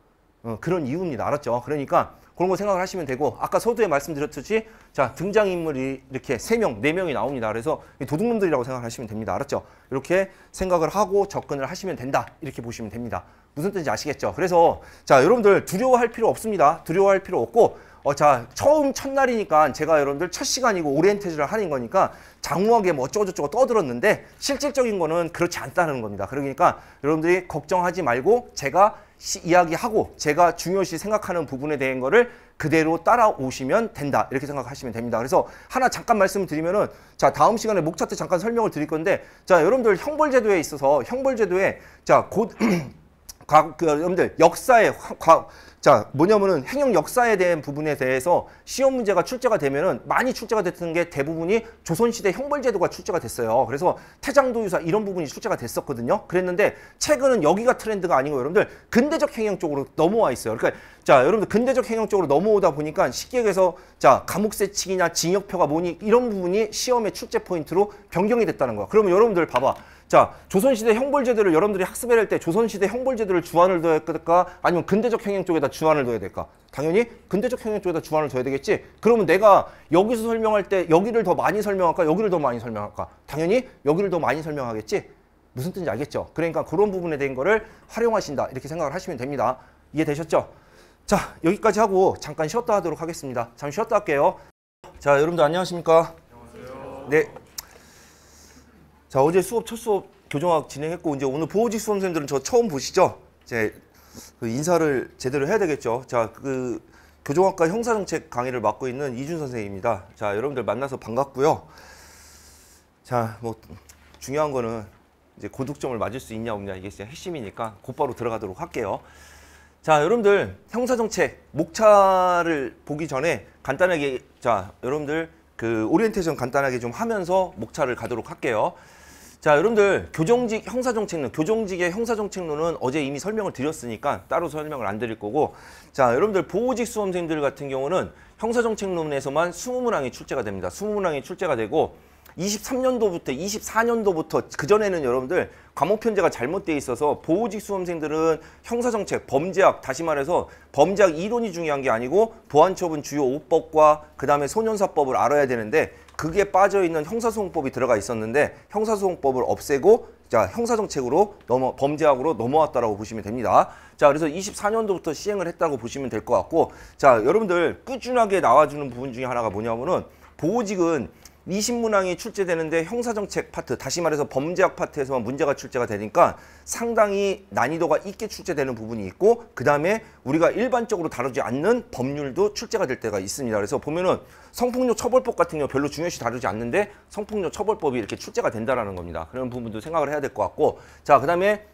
그런 이유입니다. 알았죠? 그러니까 그런 거 생각을 하시면 되고, 아까 서두에 말씀드렸듯이 자, 등장인물이 이렇게 3명, 4명이 나옵니다. 그래서 도둑놈들이라고 생각하시면 됩니다. 알았죠? 이렇게 생각을 하고 접근을 하시면 된다. 이렇게 보시면 됩니다. 무슨 뜻인지 아시겠죠? 그래서 자, 여러분들 두려워할 필요 없습니다. 두려워할 필요 없고, 자, 처음 첫날이니까 제가 여러분들 첫 시간이고 오리엔테이션을 하는 거니까 장무하게 뭐 어쩌고저쩌고 떠들었는데 실질적인 거는 그렇지 않다는 겁니다. 그러니까 여러분들이 걱정하지 말고 제가 이야기하고 제가 중요시 생각하는 부분에 대한 거를 그대로 따라오시면 된다. 이렇게 생각하시면 됩니다. 그래서 하나 잠깐 말씀을 드리면은, 자, 다음 시간에 목 차트 잠깐 설명을 드릴 건데, 자, 여러분들 형벌제도에 있어서 형벌제도에 자, 여러분들 역사에 자, 뭐냐면은 행정 역사에 대한 부분에 대해서 시험 문제가 출제가 되면은 많이 출제가 됐던 게 대부분이 조선시대 형벌제도가 출제가 됐어요. 그래서 태장도유사 이런 부분이 출제가 됐었거든요. 그랬는데 최근은 여기가 트렌드가 아니고 여러분들 근대적 행정 쪽으로 넘어와 있어요. 그러니까 자, 여러분들 근대적 행정 쪽으로 넘어오다 보니까 쉽게 얘기해서 자, 감옥세칙이냐 징역표가 뭐니 이런 부분이 시험의 출제 포인트로 변경이 됐다는 거야. 그러면 여러분들 봐봐. 자, 조선시대 형벌제도를 여러분들이 학습을 할 때 조선시대 형벌제도를 주안을 둬야 될까? 아니면 근대적 행정 쪽에다 주안을 둬야 될까? 당연히 근대적 행정 쪽에다 주안을 둬야 되겠지? 그러면 내가 여기서 설명할 때 여기를 더 많이 설명할까? 여기를 더 많이 설명할까? 당연히 여기를 더 많이 설명하겠지? 무슨 뜻인지 알겠죠? 그러니까 그런 부분에 대한 거를 활용하신다. 이렇게 생각을 하시면 됩니다. 이해되셨죠? 자, 여기까지 하고 잠깐 쉬었다 하도록 하겠습니다. 잠시 쉬었다 할게요. 자, 여러분들 안녕하십니까? 안녕하세요. 네. 자, 어제 수업 첫 수업 교정학 진행했고 이제 오늘 보호직 수험생들은 저 처음 보시죠? 이제 그 인사를 제대로 해야 되겠죠. 자, 그 교정학과 형사정책 강의를 맡고 있는 이준 선생입니다. 자, 여러분들 만나서 반갑고요. 자, 뭐 중요한 거는 이제 고득점을 맞을 수 있냐 없냐 이게 진짜 핵심이니까 곧바로 들어가도록 할게요. 자, 여러분들 형사정책 목차를 보기 전에 간단하게 자, 여러분들 그 오리엔테이션 간단하게 좀 하면서 목차를 가도록 할게요. 자, 여러분들 교정직 형사정책론, 교정직의 형사정책론은 어제 이미 설명을 드렸으니까 따로 설명을 안 드릴 거고, 자, 여러분들 보호직 수험생들 같은 경우는 형사정책론에서만 20문항이 출제가 됩니다. 20문항이 출제가 되고 23년도부터 24년도부터 그전에는 여러분들 과목 편제가 잘못되어 있어서 보호직 수험생들은 형사정책, 범죄학, 다시 말해서 범죄학 이론이 중요한 게 아니고 보안처분 주요 5법과 그 다음에 소년사법을 알아야 되는데 그게 빠져있는 형사소송법이 들어가 있었는데 형사소송법을 없애고 자, 형사정책으로 범죄학으로 넘어왔다라고 보시면 됩니다. 자, 그래서 24년도부터 시행을 했다고 보시면 될 것 같고, 자, 여러분들 꾸준하게 나와주는 부분 중에 하나가 뭐냐면은 보호직은 20문항이 출제되는데 형사정책 파트, 다시 말해서 범죄학 파트에서만 문제가 출제가 되니까 상당히 난이도가 있게 출제되는 부분이 있고, 그 다음에 우리가 일반적으로 다루지 않는 법률도 출제가 될 때가 있습니다. 그래서 보면은 성폭력 처벌법 같은 경우 별로 중요시 다루지 않는데 성폭력 처벌법이 이렇게 출제가 된다라는 겁니다. 그런 부분도 생각을 해야 될 것 같고, 자, 그 다음에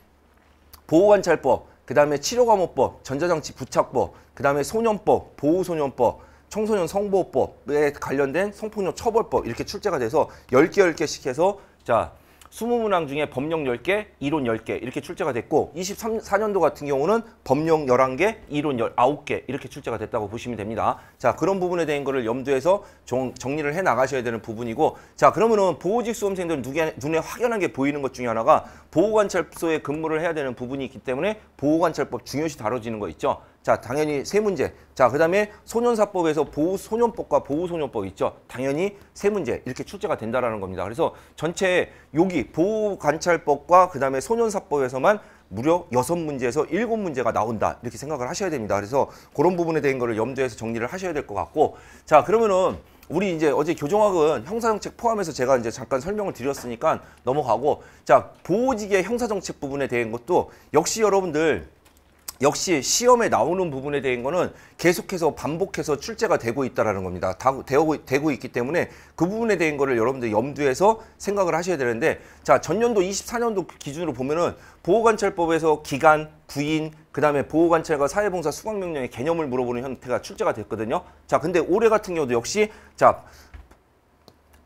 보호관찰법, 그 다음에 치료감호법, 전자장치 부착법, 그 다음에 소년법, 보호소년법, 청소년 성보호법에 관련된 성폭력 처벌법 이렇게 출제가 돼서 10개, 10개씩 해서 자, 20문항 중에 법령 10개, 이론 10개 이렇게 출제가 됐고 24년도 같은 경우는 법령 11개, 이론 19개 이렇게 출제가 됐다고 보시면 됩니다. 자, 그런 부분에 대한 거를 염두에서 정리를 해 나가셔야 되는 부분이고, 자, 그러면은 보호직 수험생들 눈에 확연하게 보이는 것 중에 하나가 보호관찰소에 근무를 해야 되는 부분이 있기 때문에 보호관찰법 중요시 다뤄지는 거 있죠. 자, 당연히 세 문제. 자, 그 다음에 소년사법에서 보호소년법과 보호소년법 있죠. 당연히 세 문제 이렇게 출제가 된다라는 겁니다. 그래서 전체 여기 보호관찰법과 그 다음에 소년사법에서만 무려 6문제에서 7문제가 나온다 이렇게 생각을 하셔야 됩니다. 그래서 그런 부분에 대한 거를 염두에서 정리를 하셔야 될 것 같고, 자, 그러면은 우리 이제 어제 교정학은 형사정책 포함해서 제가 이제 잠깐 설명을 드렸으니까 넘어가고, 자, 보호직의 형사정책 부분에 대한 것도 역시 여러분들 역시 시험에 나오는 부분에 대한 거는 계속해서 반복해서 출제가 되고 있다는 겁니다. 되고 있기 때문에 그 부분에 대한 거를 여러분들 염두에서 생각을 하셔야 되는데, 자, 전년도 24년도 기준으로 보면은 보호관찰법에서 기간, 부인, 그 다음에 보호관찰과 사회봉사 수강명령의 개념을 물어보는 형태가 출제가 됐거든요. 자, 근데 올해 같은 경우도 역시 자,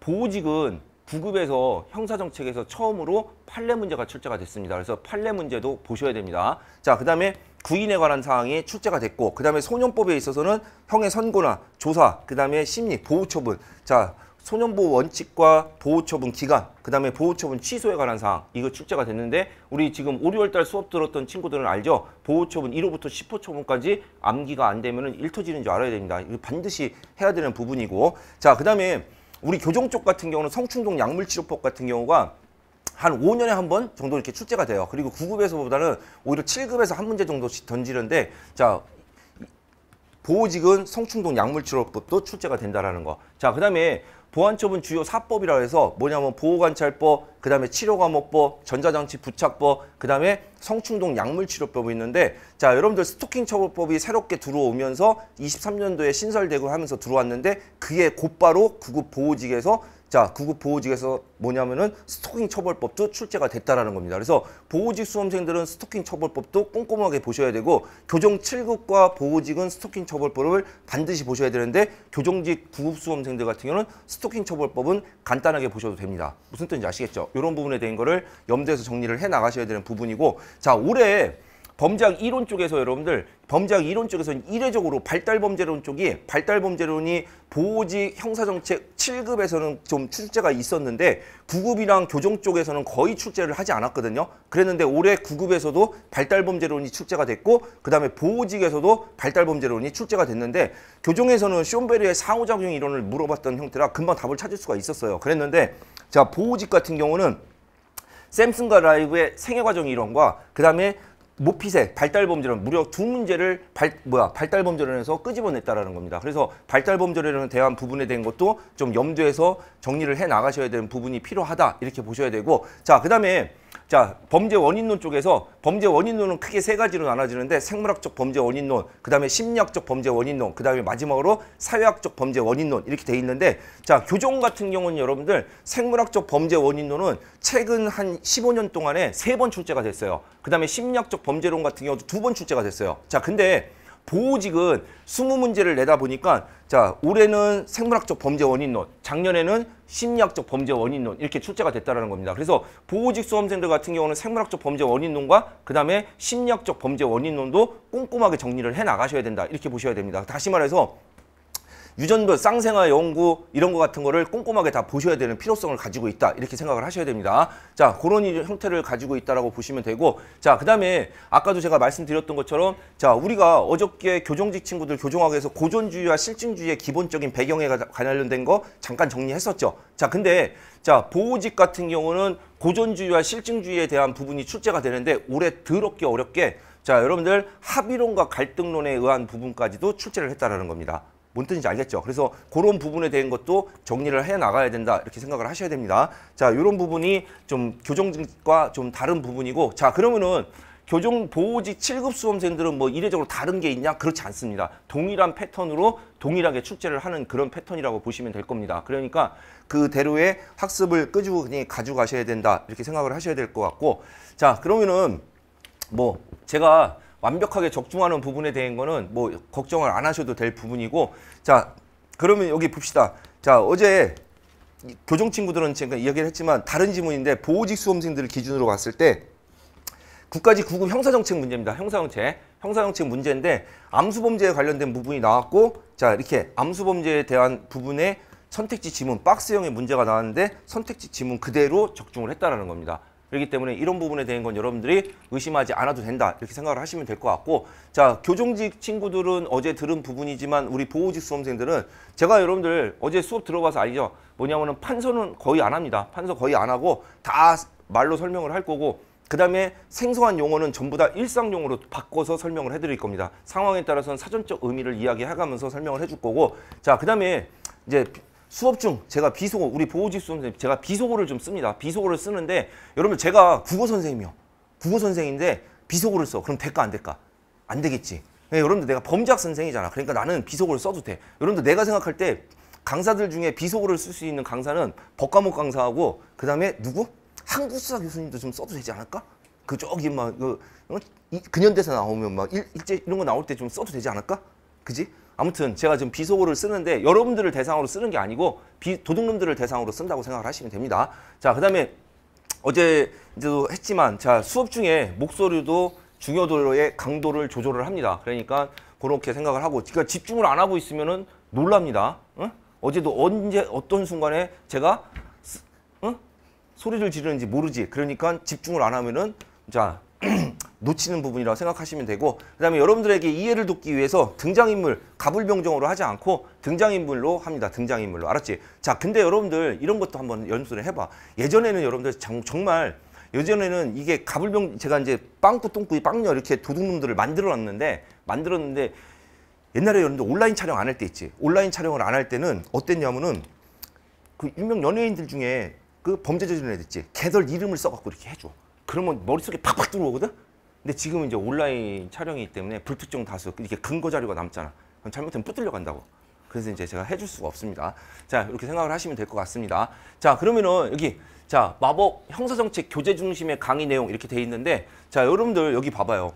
보호직은 9급에서 형사정책에서 처음으로 판례 문제가 출제가 됐습니다. 그래서 판례 문제도 보셔야 됩니다. 자, 그 다음에 구인에 관한 사항이 출제가 됐고, 그 다음에 소년법에 있어서는 형의 선고나 조사, 그 다음에 심리, 보호처분. 자, 소년보호 원칙과 보호처분 기간, 그 다음에 보호처분 취소에 관한 사항, 이거 출제가 됐는데, 우리 지금 5, 6월달 수업 들었던 친구들은 알죠? 보호처분 1호부터 10호 처분까지 암기가 안 되면 일 터지는 줄 알아야 됩니다. 이거 반드시 해야 되는 부분이고. 자, 그 다음에 우리 교정 쪽 같은 경우는 성충동 약물치료법 같은 경우가 한 5년에 한 번 정도 이렇게 출제가 돼요. 그리고 9급에서보다는 오히려 7급에서 한 문제 정도씩 던지는데, 자, 보호직은 성충동 약물치료법도 출제가 된다라는 거. 자, 그 다음에 보안처분 주요 4법이라고 해서 뭐냐면 보호관찰법, 그 다음에 치료감호법, 전자장치 부착법, 그 다음에 성충동 약물치료법이 있는데, 자, 여러분들 스토킹 처벌법이 새롭게 들어오면서 23년도에 신설되고 하면서 들어왔는데, 그게 곧바로 9급 보호직에서, 자, 9급 보호직에서 뭐냐면은 스토킹 처벌법도 출제가 됐다라는 겁니다. 그래서 보호직 수험생들은 스토킹 처벌법도 꼼꼼하게 보셔야 되고, 교정 7급과 보호직은 스토킹 처벌법을 반드시 보셔야 되는데, 교정직 9급 수험생들 같은 경우는 스토킹 처벌법은 간단하게 보셔도 됩니다. 무슨 뜻인지 아시겠죠? 이런 부분에 대한 거를 염두에서 정리를 해 나가셔야 되는 부분이고, 자, 올해 범죄학 이론 쪽에서 여러분들 범죄학 이론 쪽에서는 이례적으로 발달범죄론 쪽이 발달범죄론이 보호직 형사정책 7급에서는 좀 출제가 있었는데 9급이랑 교정 쪽에서는 거의 출제를 하지 않았거든요. 그랬는데 올해 9급에서도 발달범죄론이 출제가 됐고 그 다음에 보호직에서도 발달범죄론이 출제가 됐는데 교정에서는 쇼베리의 상호작용 이론을 물어봤던 형태라 금방 답을 찾을 수가 있었어요. 그랬는데 자, 보호직 같은 경우는 샘슨과 라이브의 생애과정 이론과 그 다음에 모피셋, 발달범죄론 무려 두 문제를 발달범죄론에서 끄집어냈다라는 겁니다. 그래서 발달범죄론에 대한 부분에 대한 것도 좀 염두에서 정리를 해 나가셔야 되는 부분이 필요하다 이렇게 보셔야 되고, 자, 그 다음에 자, 범죄 원인론 쪽에서 범죄 원인론은 크게 세 가지로 나눠지는데 생물학적 범죄 원인론, 그 다음에 심리학적 범죄 원인론, 그 다음에 마지막으로 사회학적 범죄 원인론 이렇게 돼 있는데, 자, 교정 같은 경우는 여러분들 생물학적 범죄 원인론은 최근 한 15년 동안에 3번 출제가 됐어요. 그 다음에 심리학적 범죄론 같은 경우도 2번 출제가 됐어요. 자, 근데 보호직은 20문제를 내다 보니까 자, 올해는 생물학적 범죄 원인론, 작년에는 심리학적 범죄 원인론 이렇게 출제가 됐다는 겁니다. 그래서 보호직 수험생들 같은 경우는 생물학적 범죄 원인론과 그 다음에 심리학적 범죄 원인론도 꼼꼼하게 정리를 해 나가셔야 된다 이렇게 보셔야 됩니다. 다시 말해서 유전별, 쌍생아 연구 이런 거 같은 거를 꼼꼼하게 다 보셔야 되는 필요성을 가지고 있다 이렇게 생각을 하셔야 됩니다. 자, 그런 형태를 가지고 있다라고 보시면 되고, 자, 그 다음에 아까도 제가 말씀드렸던 것처럼 자, 우리가 어저께 교정직 친구들 교정학에서 고전주의와 실증주의의 기본적인 배경에 관련된 거 잠깐 정리했었죠. 자, 근데 자, 보호직 같은 경우는 고전주의와 실증주의에 대한 부분이 출제가 되는데 올해 더럽게 어렵게 자, 여러분들 합의론과 갈등론에 의한 부분까지도 출제를 했다라는 겁니다. 뭔 뜻인지 알겠죠? 그래서 그런 부분에 대한 것도 정리를 해 나가야 된다 이렇게 생각을 하셔야 됩니다. 자, 이런 부분이 좀 교정직과 좀 다른 부분이고, 자, 그러면은 교정 보호직 7급 수험생들은 뭐 이례적으로 다른 게 있냐? 그렇지 않습니다. 동일한 패턴으로 동일하게 출제를 하는 그런 패턴이라고 보시면 될 겁니다. 그러니까 그대로의 학습을 끄집어 가져가셔야 된다 이렇게 생각을 하셔야 될 것 같고, 자, 그러면은 뭐 제가 완벽하게 적중하는 부분에 대한 거는 뭐 걱정을 안 하셔도 될 부분이고, 자, 그러면 여기 봅시다. 자, 어제 교정 친구들은 제가 이야기를 했지만 다른 지문인데 보호직 수험생들을 기준으로 봤을 때 국가직 9급 형사정책 문제입니다. 형사정책 문제인데 암수범죄에 관련된 부분이 나왔고, 자, 이렇게 암수범죄에 대한 부분에 선택지 지문 박스형의 문제가 나왔는데 선택지 지문 그대로 적중을 했다라는 겁니다. 그렇기 때문에 이런 부분에 대한 건 여러분들이 의심하지 않아도 된다 이렇게 생각을 하시면 될 것 같고, 자, 교정직 친구들은 어제 들은 부분이지만 우리 보호직 수험생들은 제가 여러분들 어제 수업 들어봐서 알죠? 뭐냐면은 판서는 거의 안 합니다. 판서 거의 안 하고 다 말로 설명을 할 거고, 그 다음에 생소한 용어는 전부 다 일상용어로 바꿔서 설명을 해드릴 겁니다. 상황에 따라서는 사전적 의미를 이야기해가면서 설명을 해줄 거고, 자, 그 다음에 이제 수업 중 제가 비속어, 우리 보호직 수험생님 제가 비속어를 좀 씁니다. 비속어를 쓰는데 여러분 제가 국어 선생님이요. 국어 선생인데 비속어를 써. 그럼 될까 안 될까? 안 되겠지. 네, 여러분들 내가 범죄학 선생이잖아. 그러니까 나는 비속어를 써도 돼. 여러분들 내가 생각할 때 강사들 중에 비속어를 쓸 수 있는 강사는 법과목 강사하고 그 다음에 누구? 한국수사 교수님도 좀 써도 되지 않을까? 그 저기 막 근현대사 나오면 막 일제 이런 거 나올 때 좀 써도 되지 않을까? 그지? 아무튼 제가 지금 비속어를 쓰는데 여러분들을 대상으로 쓰는 게 아니고 도둑놈들을 대상으로 쓴다고 생각을 하시면 됩니다. 자, 그다음에 어제도 했지만 자, 수업 중에 목소리도 중요도의 강도를 조절을 합니다. 그러니까 그렇게 생각을 하고 그러니까 집중을 안 하고 있으면은 놀랍니다. 응? 어제도 언제 어떤 순간에 제가 소리를 지르는지 모르지. 그러니까 집중을 안 하면은 자 놓치는 부분이라고 생각하시면 되고 그다음에 여러분들에게 이해를 돕기 위해서 등장인물 가불병정으로 하지 않고 등장인물로 합니다. 등장인물로. 알았지? 자, 근데 여러분들 이런 것도 한번 연습을 해봐. 예전에는 여러분들 정말 예전에는 이게 제가 이제 빵꾸 똥꾸이 빵녀 이렇게 도둑놈들을 만들었는데 옛날에 여러분들 온라인 촬영 안 할 때 있지. 온라인 촬영을 안 할 때는 어땠냐면은 그 유명 연예인들 중에 그 범죄 저지른 애들 있지. 걔들 이름을 써갖고 이렇게 해줘. 그러면 머릿속에 팍팍 들어오거든? 근데 지금은 이제 온라인 촬영이기 때문에 불특정 다수 이렇게 근거 자료가 남잖아. 그럼 잘못하면 뿌들려 간다고. 그래서 이제 제가 해줄 수가 없습니다. 자, 이렇게 생각을 하시면 될 것 같습니다. 자, 그러면은 여기 자, 마법 형사정책 교재 중심의 강의 내용 이렇게 돼 있는데 자, 여러분들 여기 봐봐요.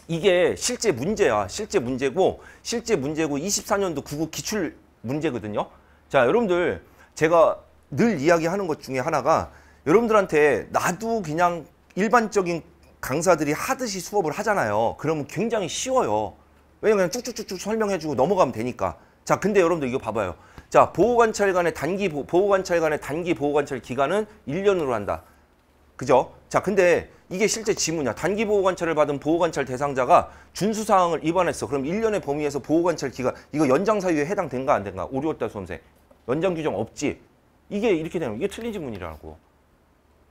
이게 실제 문제야. 실제 문제고 24년도 국어 기출 문제거든요. 자, 여러분들 제가 늘 이야기하는 것 중에 하나가 여러분들한테 나도 그냥 일반적인 강사들이 하듯이 수업을 하잖아요. 그러면 굉장히 쉬워요. 왜냐면 그냥 쭉쭉쭉쭉 설명해주고 넘어가면 되니까. 자, 근데 여러분들 이거 봐봐요. 자, 보호관찰관의 단기 보호관찰 기간은 1년으로 한다. 그죠? 자, 근데 이게 실제 지문이야. 단기 보호관찰을 받은 보호관찰 대상자가 준수사항을 위반했어. 그럼 1년의 범위에서 보호관찰 기간 이거 연장 사유에 해당된가 안 된가? 5, 6월달 수험생. 연장 규정 없지. 이게 이렇게 되는 이게 틀린 지문이라고.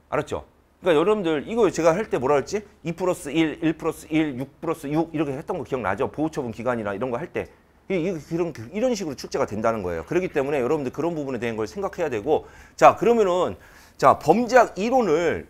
알았죠? 그러니까 여러분들 이거 제가 할 때 뭐라 했지? 2 플러스 1, 1 플러스 1, 6 플러스 6 이렇게 했던 거 기억나죠? 보호처분 기간이나 이런 거 할 때. 이런 식으로 출제가 된다는 거예요. 그렇기 때문에 여러분들 그런 부분에 대한 걸 생각해야 되고 자, 그러면은 자, 범죄학 이론을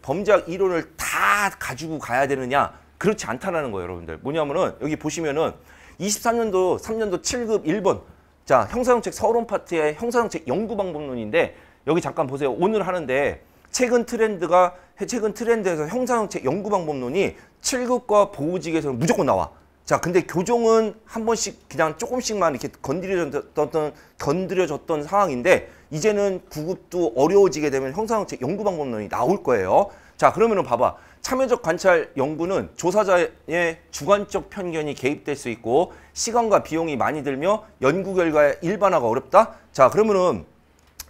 다 가지고 가야 되느냐? 그렇지 않다라는 거예요, 여러분들. 뭐냐면은 여기 보시면은 23년도 3년도 7급 1번 자, 형사정책 서론 파트의 형사정책 연구 방법론인데 여기 잠깐 보세요. 오늘 하는데 최근 트렌드에서 형사정책 연구 방법론이 7급과 보호직에서는 무조건 나와. 자, 근데 교정은 한 번씩 그냥 조금씩만 이렇게 건드려졌던 상황인데 이제는 9급도 어려워지게 되면 형사정책 연구 방법론이 나올 거예요. 자, 그러면은 봐봐. 참여적 관찰 연구는 조사자의 주관적 편견이 개입될 수 있고 시간과 비용이 많이 들며 연구 결과의 일반화가 어렵다. 자, 그러면은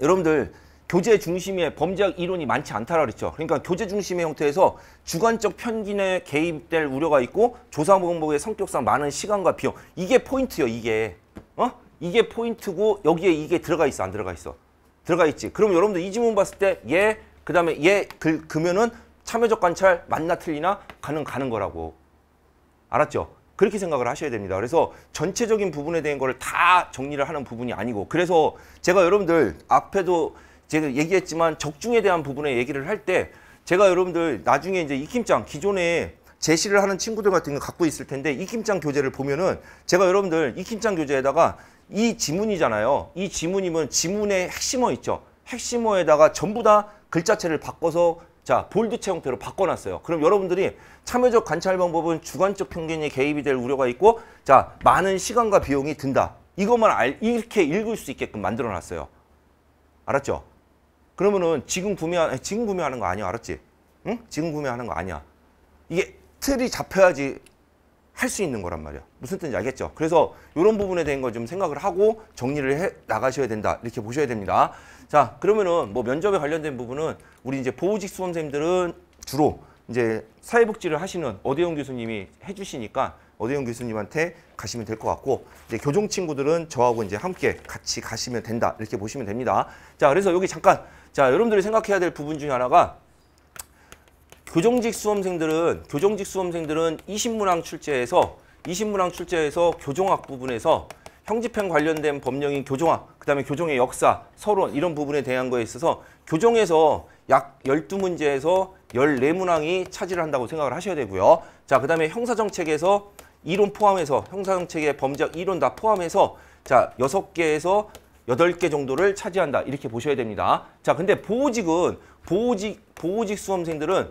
여러분들 교재 중심의 범죄학 이론이 많지 않다라 그랬죠. 그러니까 교재 중심의 형태에서 주관적 편견에 개입될 우려가 있고 조사 방법의 성격상 많은 시간과 비용. 이게 포인트요, 이게. 이게 포인트고 여기에 이게 들어가 있어, 안 들어가 있어? 들어가 있지. 그럼 여러분들 이 지문 봤을 때 그다음에 그러면은 참여적 관찰 맞나 틀리나 가는 거라고. 알았죠? 그렇게 생각을 하셔야 됩니다. 그래서 전체적인 부분에 대한 거를 다 정리를 하는 부분이 아니고 그래서 제가 여러분들 앞에도 제가 얘기했지만 적중에 대한 부분에 얘기를 할 때 제가 여러분들 나중에 이제 익힘장 기존에 제시를 하는 친구들 같은 거 갖고 있을 텐데 익힘장 교재를 보면은 제가 여러분들 익힘장 교재에다가 이 지문이잖아요. 이 지문이면 지문의 핵심어 있죠. 핵심어에다가 전부 다 글자체를 바꿔서 자, 볼드체 형태로 바꿔놨어요. 그럼 여러분들이 참여적 관찰 방법은 주관적 편견이 개입이 될 우려가 있고 자, 많은 시간과 비용이 든다. 이것만 이렇게 읽을 수 있게끔 만들어놨어요. 알았죠? 그러면은 지금 구매하는 거 아니야. 알았지? 응? 지금 구매하는 거 아니야. 이게 틀이 잡혀야지 할 수 있는 거란 말이야. 무슨 뜻인지 알겠죠? 그래서 이런 부분에 대한 거 좀 생각을 하고 정리를 해 나가셔야 된다. 이렇게 보셔야 됩니다. 자, 그러면은 뭐 면접에 관련된 부분은 우리 이제 보호직 수험생들은 주로 이제 사회복지를 하시는 어대영 교수님이 해주시니까 어대영 교수님한테 가시면 될 것 같고 이제 교종 친구들은 저하고 이제 함께 같이 가시면 된다. 이렇게 보시면 됩니다. 자, 그래서 여기 잠깐 자, 여러분들이 생각해야 될 부분 중에 하나가 교정직 수험생들은 이신문항 출제에서 교정학 부분에서 형집행 관련된 법령인 교정학, 그다음에 교정의 역사, 서론 이런 부분에 대한 거에 있어서 교정에서 약 12문제에서 14문항이 차지를 한다고 생각을 하셔야 되고요. 자, 그다음에 형사정책에서 이론 포함해서 형사정책의 범죄학 이론 다 포함해서 자, 6개에서 8개 정도를 차지한다. 이렇게 보셔야 됩니다. 자, 근데 보호직 수험생들은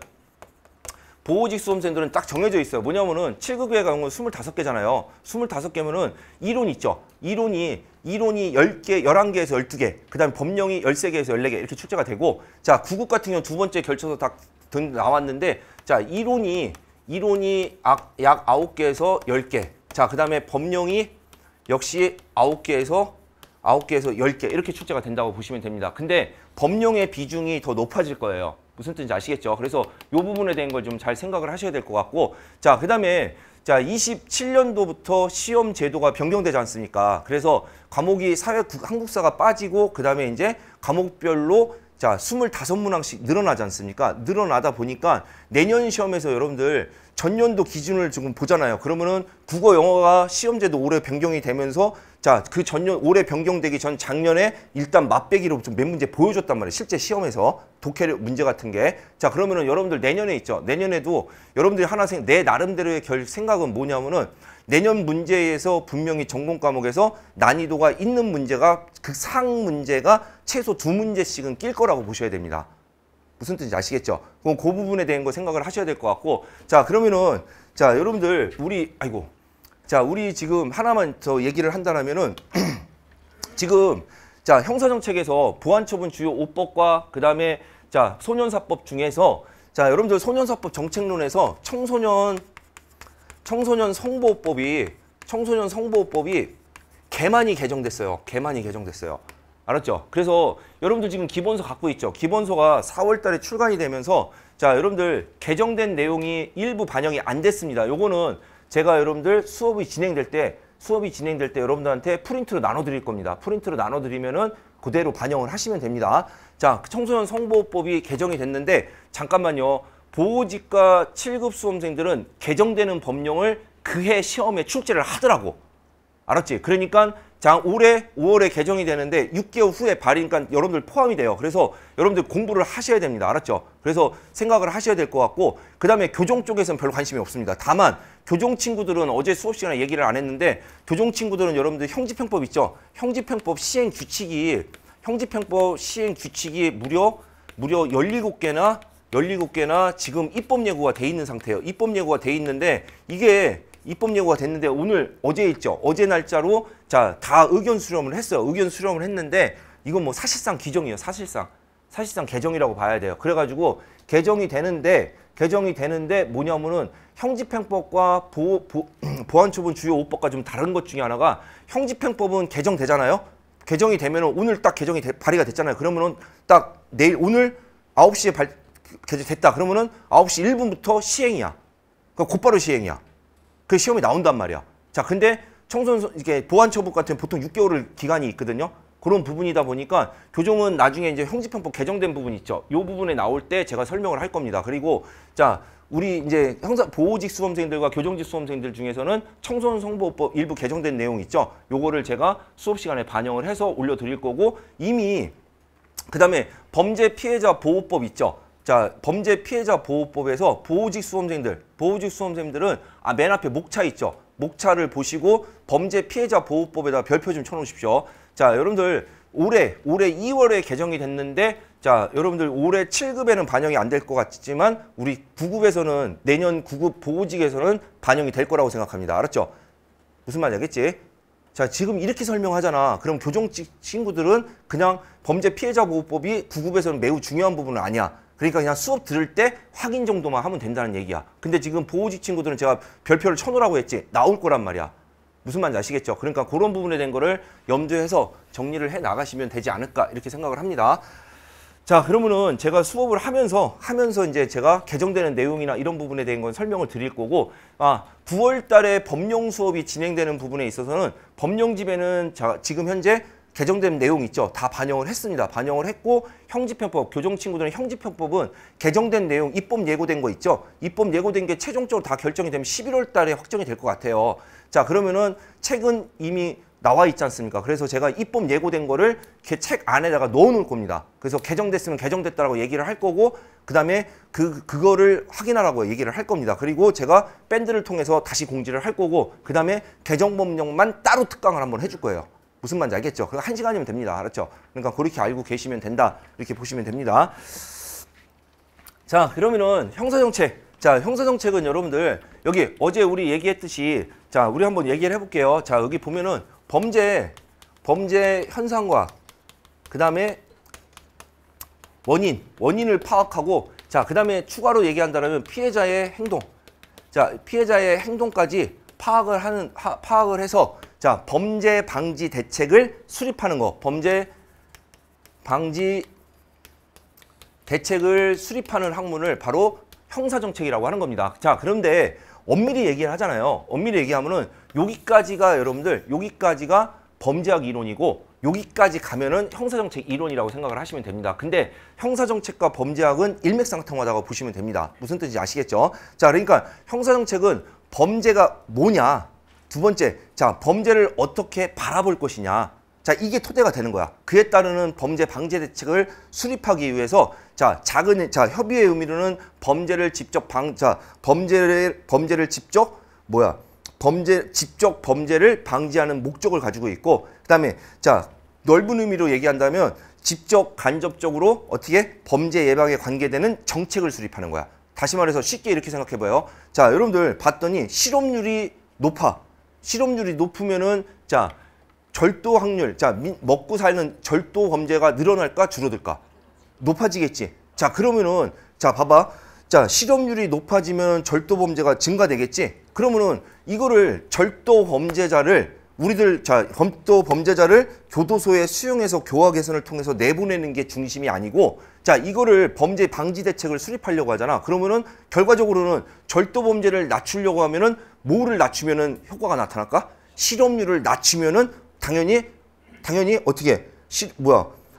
보호직 수험생들은 딱 정해져 있어요. 뭐냐면은 7급의 경우는 25개잖아요. 25개면은 이론 있죠. 이론이 10개, 11개에서 12개, 그 다음에 법령이 13개에서 14개 이렇게 출제가 되고, 자, 9급 같은 경우는 두 번째 결쳐서 다 나왔는데, 자, 이론이 약 9개에서 10개. 자, 그 다음에 법령이 역시 9개에서 10개 이렇게 출제가 된다고 보시면 됩니다. 근데 법령의 비중이 더 높아질 거예요. 무슨 뜻인지 아시겠죠? 그래서 이 부분에 대한 걸 좀 잘 생각을 하셔야 될 것 같고, 자, 그 다음에 자, 27년도부터 시험 제도가 변경되지 않습니까? 그래서 과목이 한국사가 빠지고, 그 다음에 이제 과목별로 자, 25문항씩 늘어나지 않습니까? 늘어나다 보니까 내년 시험에서 여러분들 전년도 기준을 지금 보잖아요. 그러면은 국어, 영어가 시험제도 올해 변경이 되면서, 자, 그 올해 변경되기 전 작년에 일단 맛배기로 좀 몇 문제 보여줬단 말이에요. 실제 시험에서 독해 문제 같은 게. 자, 그러면은 여러분들 내년에 있죠. 내년에도 여러분들이 하나 내 나름대로의 생각은 뭐냐면은, 내년 문제에서 분명히 전공 과목에서 난이도가 있는 문제가, 그 상 문제가 최소 2문제씩은 낄 거라고 보셔야 됩니다. 무슨 뜻인지 아시겠죠? 그럼 그 부분에 대한 거 생각을 하셔야 될 것 같고, 자, 그러면은, 자, 여러분들, 우리 지금 하나만 더 얘기를 한다면은, 지금, 자, 형사정책에서 보안처분 주요 5법과 그 다음에, 자, 소년사법 중에서, 자, 여러분들 소년사법 정책론에서 청소년 성보호법이 개만이 개정됐어요. 개만이 개정됐어요. 알았죠? 그래서 여러분들 지금 기본서 갖고 있죠. 기본서가 4월 달에 출간이 되면서, 자, 여러분들 개정된 내용이 일부 반영이 안 됐습니다. 요거는 제가 여러분들 수업이 진행될 때 여러분들한테 프린트로 나눠드릴 겁니다. 프린트로 나눠드리면은 그대로 반영을 하시면 됩니다. 자, 청소년 성보호법이 개정이 됐는데, 잠깐만요. 보호직과 7급 수험생들은 개정되는 법령을 그해 시험에 출제를 하더라고. 알았지? 그러니까 자, 올해 5월에 개정이 되는데 6개월 후에 발의니까 여러분들 포함이 돼요. 그래서 여러분들 공부를 하셔야 됩니다. 알았죠? 그래서 생각을 하셔야 될 것 같고, 그 다음에 교정 쪽에서는 별로 관심이 없습니다. 다만 교정 친구들은 어제 수업 시간에 얘기를 안 했는데, 교정 친구들은 여러분들 형집행법 있죠? 형집행법 시행 규칙이 무려 17개나 지금 입법 예고가 돼 있는 상태예요. 입법 예고가 돼 있는데, 이게 입법 예고가 됐는데 어제 있죠. 어제 날짜로 자, 다 의견 수렴을 했어요. 의견 수렴을 했는데, 이건 뭐 사실상 규정이에요. 사실상 개정이라고 봐야 돼요. 그래가지고 개정이 되는데 뭐냐면은 형집행법과 보안처분 주요 5법과 좀 다른 것 중에 하나가, 형집행법은 개정되잖아요. 개정이 되면은 오늘 딱 개정이 발의가 됐잖아요. 그러면은 딱 내일 오늘 9시에 됐다. 그러면은 9시 1분부터 시행이야. 그러니까 곧바로 시행이야. 그 시험이 나온단 말이야. 자, 근데 이게 보안처분 같은 보통 6개월 기간이 있거든요. 그런 부분이다 보니까 교정은 나중에 이제 형집행법 개정된 부분 있죠. 이 부분에 나올 때 제가 설명을 할 겁니다. 그리고 자, 우리 이제 보호직 수험생들과 교정직 수험생들 중에서는 청소년 성보호법 일부 개정된 내용 있죠. 요거를 제가 수업 시간에 반영을 해서 올려드릴 거고, 이미 그 다음에 범죄 피해자 보호법 있죠. 자, 범죄 피해자 보호법에서 보호직 수험생들은 맨 앞에 목차 있죠. 목차를 보시고 범죄 피해자 보호법에다 별표 좀 쳐놓으십시오. 자, 여러분들 올해 2월에 개정이 됐는데, 자, 여러분들 올해 7급에는 반영이 안 될 것 같지만 우리 9급에서는, 내년 9급 보호직에서는 반영이 될 거라고 생각합니다. 알았죠? 무슨 말인지 알겠지? 자, 지금 이렇게 설명하잖아. 그럼 교정직 친구들은 그냥 범죄 피해자 보호법이 9급에서는 매우 중요한 부분은 아니야. 그러니까 그냥 수업 들을 때 확인 정도만 하면 된다는 얘기야. 근데 지금 보호직 친구들은 제가 별표를 쳐놓으라고 했지. 나올 거란 말이야. 무슨 말인지 아시겠죠? 그러니까 그런 부분에 대한 거를 염두해서 정리를 해 나가시면 되지 않을까, 이렇게 생각을 합니다. 자, 그러면은 제가 수업을 하면서 이제 제가 개정되는 내용이나 이런 부분에 대한 건 설명을 드릴 거고, 9월 달에 법령 수업이 진행되는 부분에 있어서는 법령집에는 지금 현재 개정된 내용 있죠. 다 반영을 했습니다. 반영을 했고, 형집행법, 교정 친구들은 형집행법은 개정된 내용, 입법 예고된 거 있죠. 입법 예고된 게 최종적으로 다 결정이 되면 11월 달에 확정이 될 것 같아요. 자, 그러면은 책은 이미 나와 있지 않습니까? 그래서 제가 입법 예고된 거를 책 안에다가 넣어 놓을 겁니다. 그래서 개정됐으면 개정됐다라고 얘기를 할 거고, 그 다음에 그거를 확인하라고 얘기를 할 겁니다. 그리고 제가 밴드를 통해서 다시 공지를 할 거고, 그 다음에 개정법령만 따로 특강을 한번 해줄 거예요. 무슨 말인지 알겠죠? 그럼 1시간이면 됩니다. 알았죠? 그러니까 그렇게 알고 계시면 된다. 이렇게 보시면 됩니다. 자, 그러면은 형사정책. 자, 형사정책은 여러분들 여기 어제 우리 얘기했듯이 자, 우리 한번 얘기를 해볼게요. 자, 여기 보면은 범죄 현상과 그 다음에 원인을 파악하고 자, 그 다음에 추가로 얘기한다면 피해자의 행동. 자, 피해자의 행동까지 파악을 해서 자, 범죄 방지 대책을 수립하는 거. 범죄 방지 대책을 수립하는 학문을 바로 형사정책이라고 하는 겁니다. 자, 그런데 엄밀히 얘기를 하잖아요. 엄밀히 얘기하면은 여기까지가 여러분들 여기까지가 범죄학 이론이고 여기까지 가면은 형사정책 이론이라고 생각을 하시면 됩니다. 근데 형사정책과 범죄학은 일맥상통하다고 보시면 됩니다. 무슨 뜻인지 아시겠죠? 자, 그러니까 형사정책은 범죄가 뭐냐? 두 번째, 자, 범죄를 어떻게 바라볼 것이냐? 자, 이게 토대가 되는 거야. 그에 따르는 범죄 방지 대책을 수립하기 위해서 자, 협의의 의미로는 범죄를 직접 범죄를 방지하는 목적을 가지고 있고 그다음에 자, 넓은 의미로 얘기한다면 직접 간접적으로 어떻게 범죄 예방에 관계되는 정책을 수립하는 거야. 다시 말해서 쉽게 이렇게 생각해 봐요. 자, 여러분들 봤더니 실업률이 높으면은 자, 절도 확률, 자, 먹고 사는 절도 범죄가 늘어날까 줄어들까? 높아지겠지. 자, 그러면은 자, 봐봐. 자, 실업률이 높아지면 절도 범죄가 증가되겠지. 그러면은 이거를 절도 범죄자를 교도소에 수용해서 교화 개선을 통해서 내보내는 게 중심이 아니고 자, 이거를 범죄 방지 대책을 수립하려고 하잖아. 그러면은 결과적으로는 절도 범죄를 낮추려고 하면은 뭐를 낮추면은 효과가 나타날까? 실업률을 낮추면은 당연히 어떻게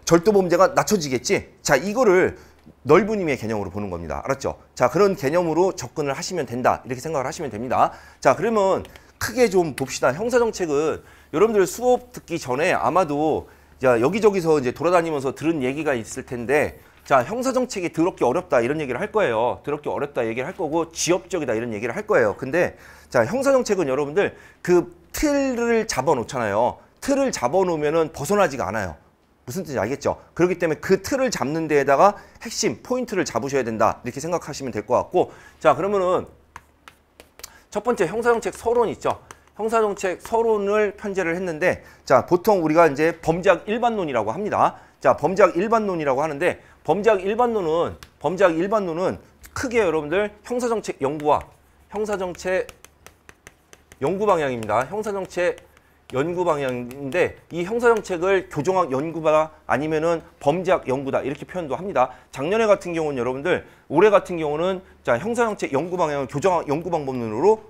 절도 범죄가 낮춰지겠지. 자, 이거를 넓은 의미의 개념으로 보는 겁니다. 알았죠? 자, 그런 개념으로 접근을 하시면 된다. 이렇게 생각을 하시면 됩니다. 자, 그러면 크게 좀 봅시다. 형사정책은 여러분들 수업 듣기 전에 아마도 자, 여기저기서 이제 돌아다니면서 들은 얘기가 있을 텐데 자, 형사정책이 더럽게 어렵다 이런 얘기를 할 거예요. 더럽게 어렵다 얘기를 할 거고 지엽적이다 이런 얘기를 할 거예요. 근데 자, 형사정책은 여러분들 그 틀을 잡아놓잖아요. 틀을 잡아놓으면은 벗어나지가 않아요. 무슨 뜻인지 알겠죠? 그렇기 때문에 그 틀을 잡는 데에다가 핵심 포인트를 잡으셔야 된다 이렇게 생각하시면 될 것 같고 자, 그러면은 첫 번째 형사정책 서론 있죠. 형사정책 서론을 편제를 했는데 자, 보통 우리가 이제 범죄학 일반론이라고 합니다. 자, 범죄학 일반론이라고 하는데 범죄학 일반론은 크게 여러분들 형사정책 연구와 형사정책 연구 방향입니다. 형사정책 연구 방향인데 이 형사정책을 교정학 연구다 아니면은 범죄학 연구다 이렇게 표현도 합니다. 작년에 같은 경우는 여러분들 올해 같은 경우는 자, 형사정책 연구 방향을 교정학 연구 방법론으로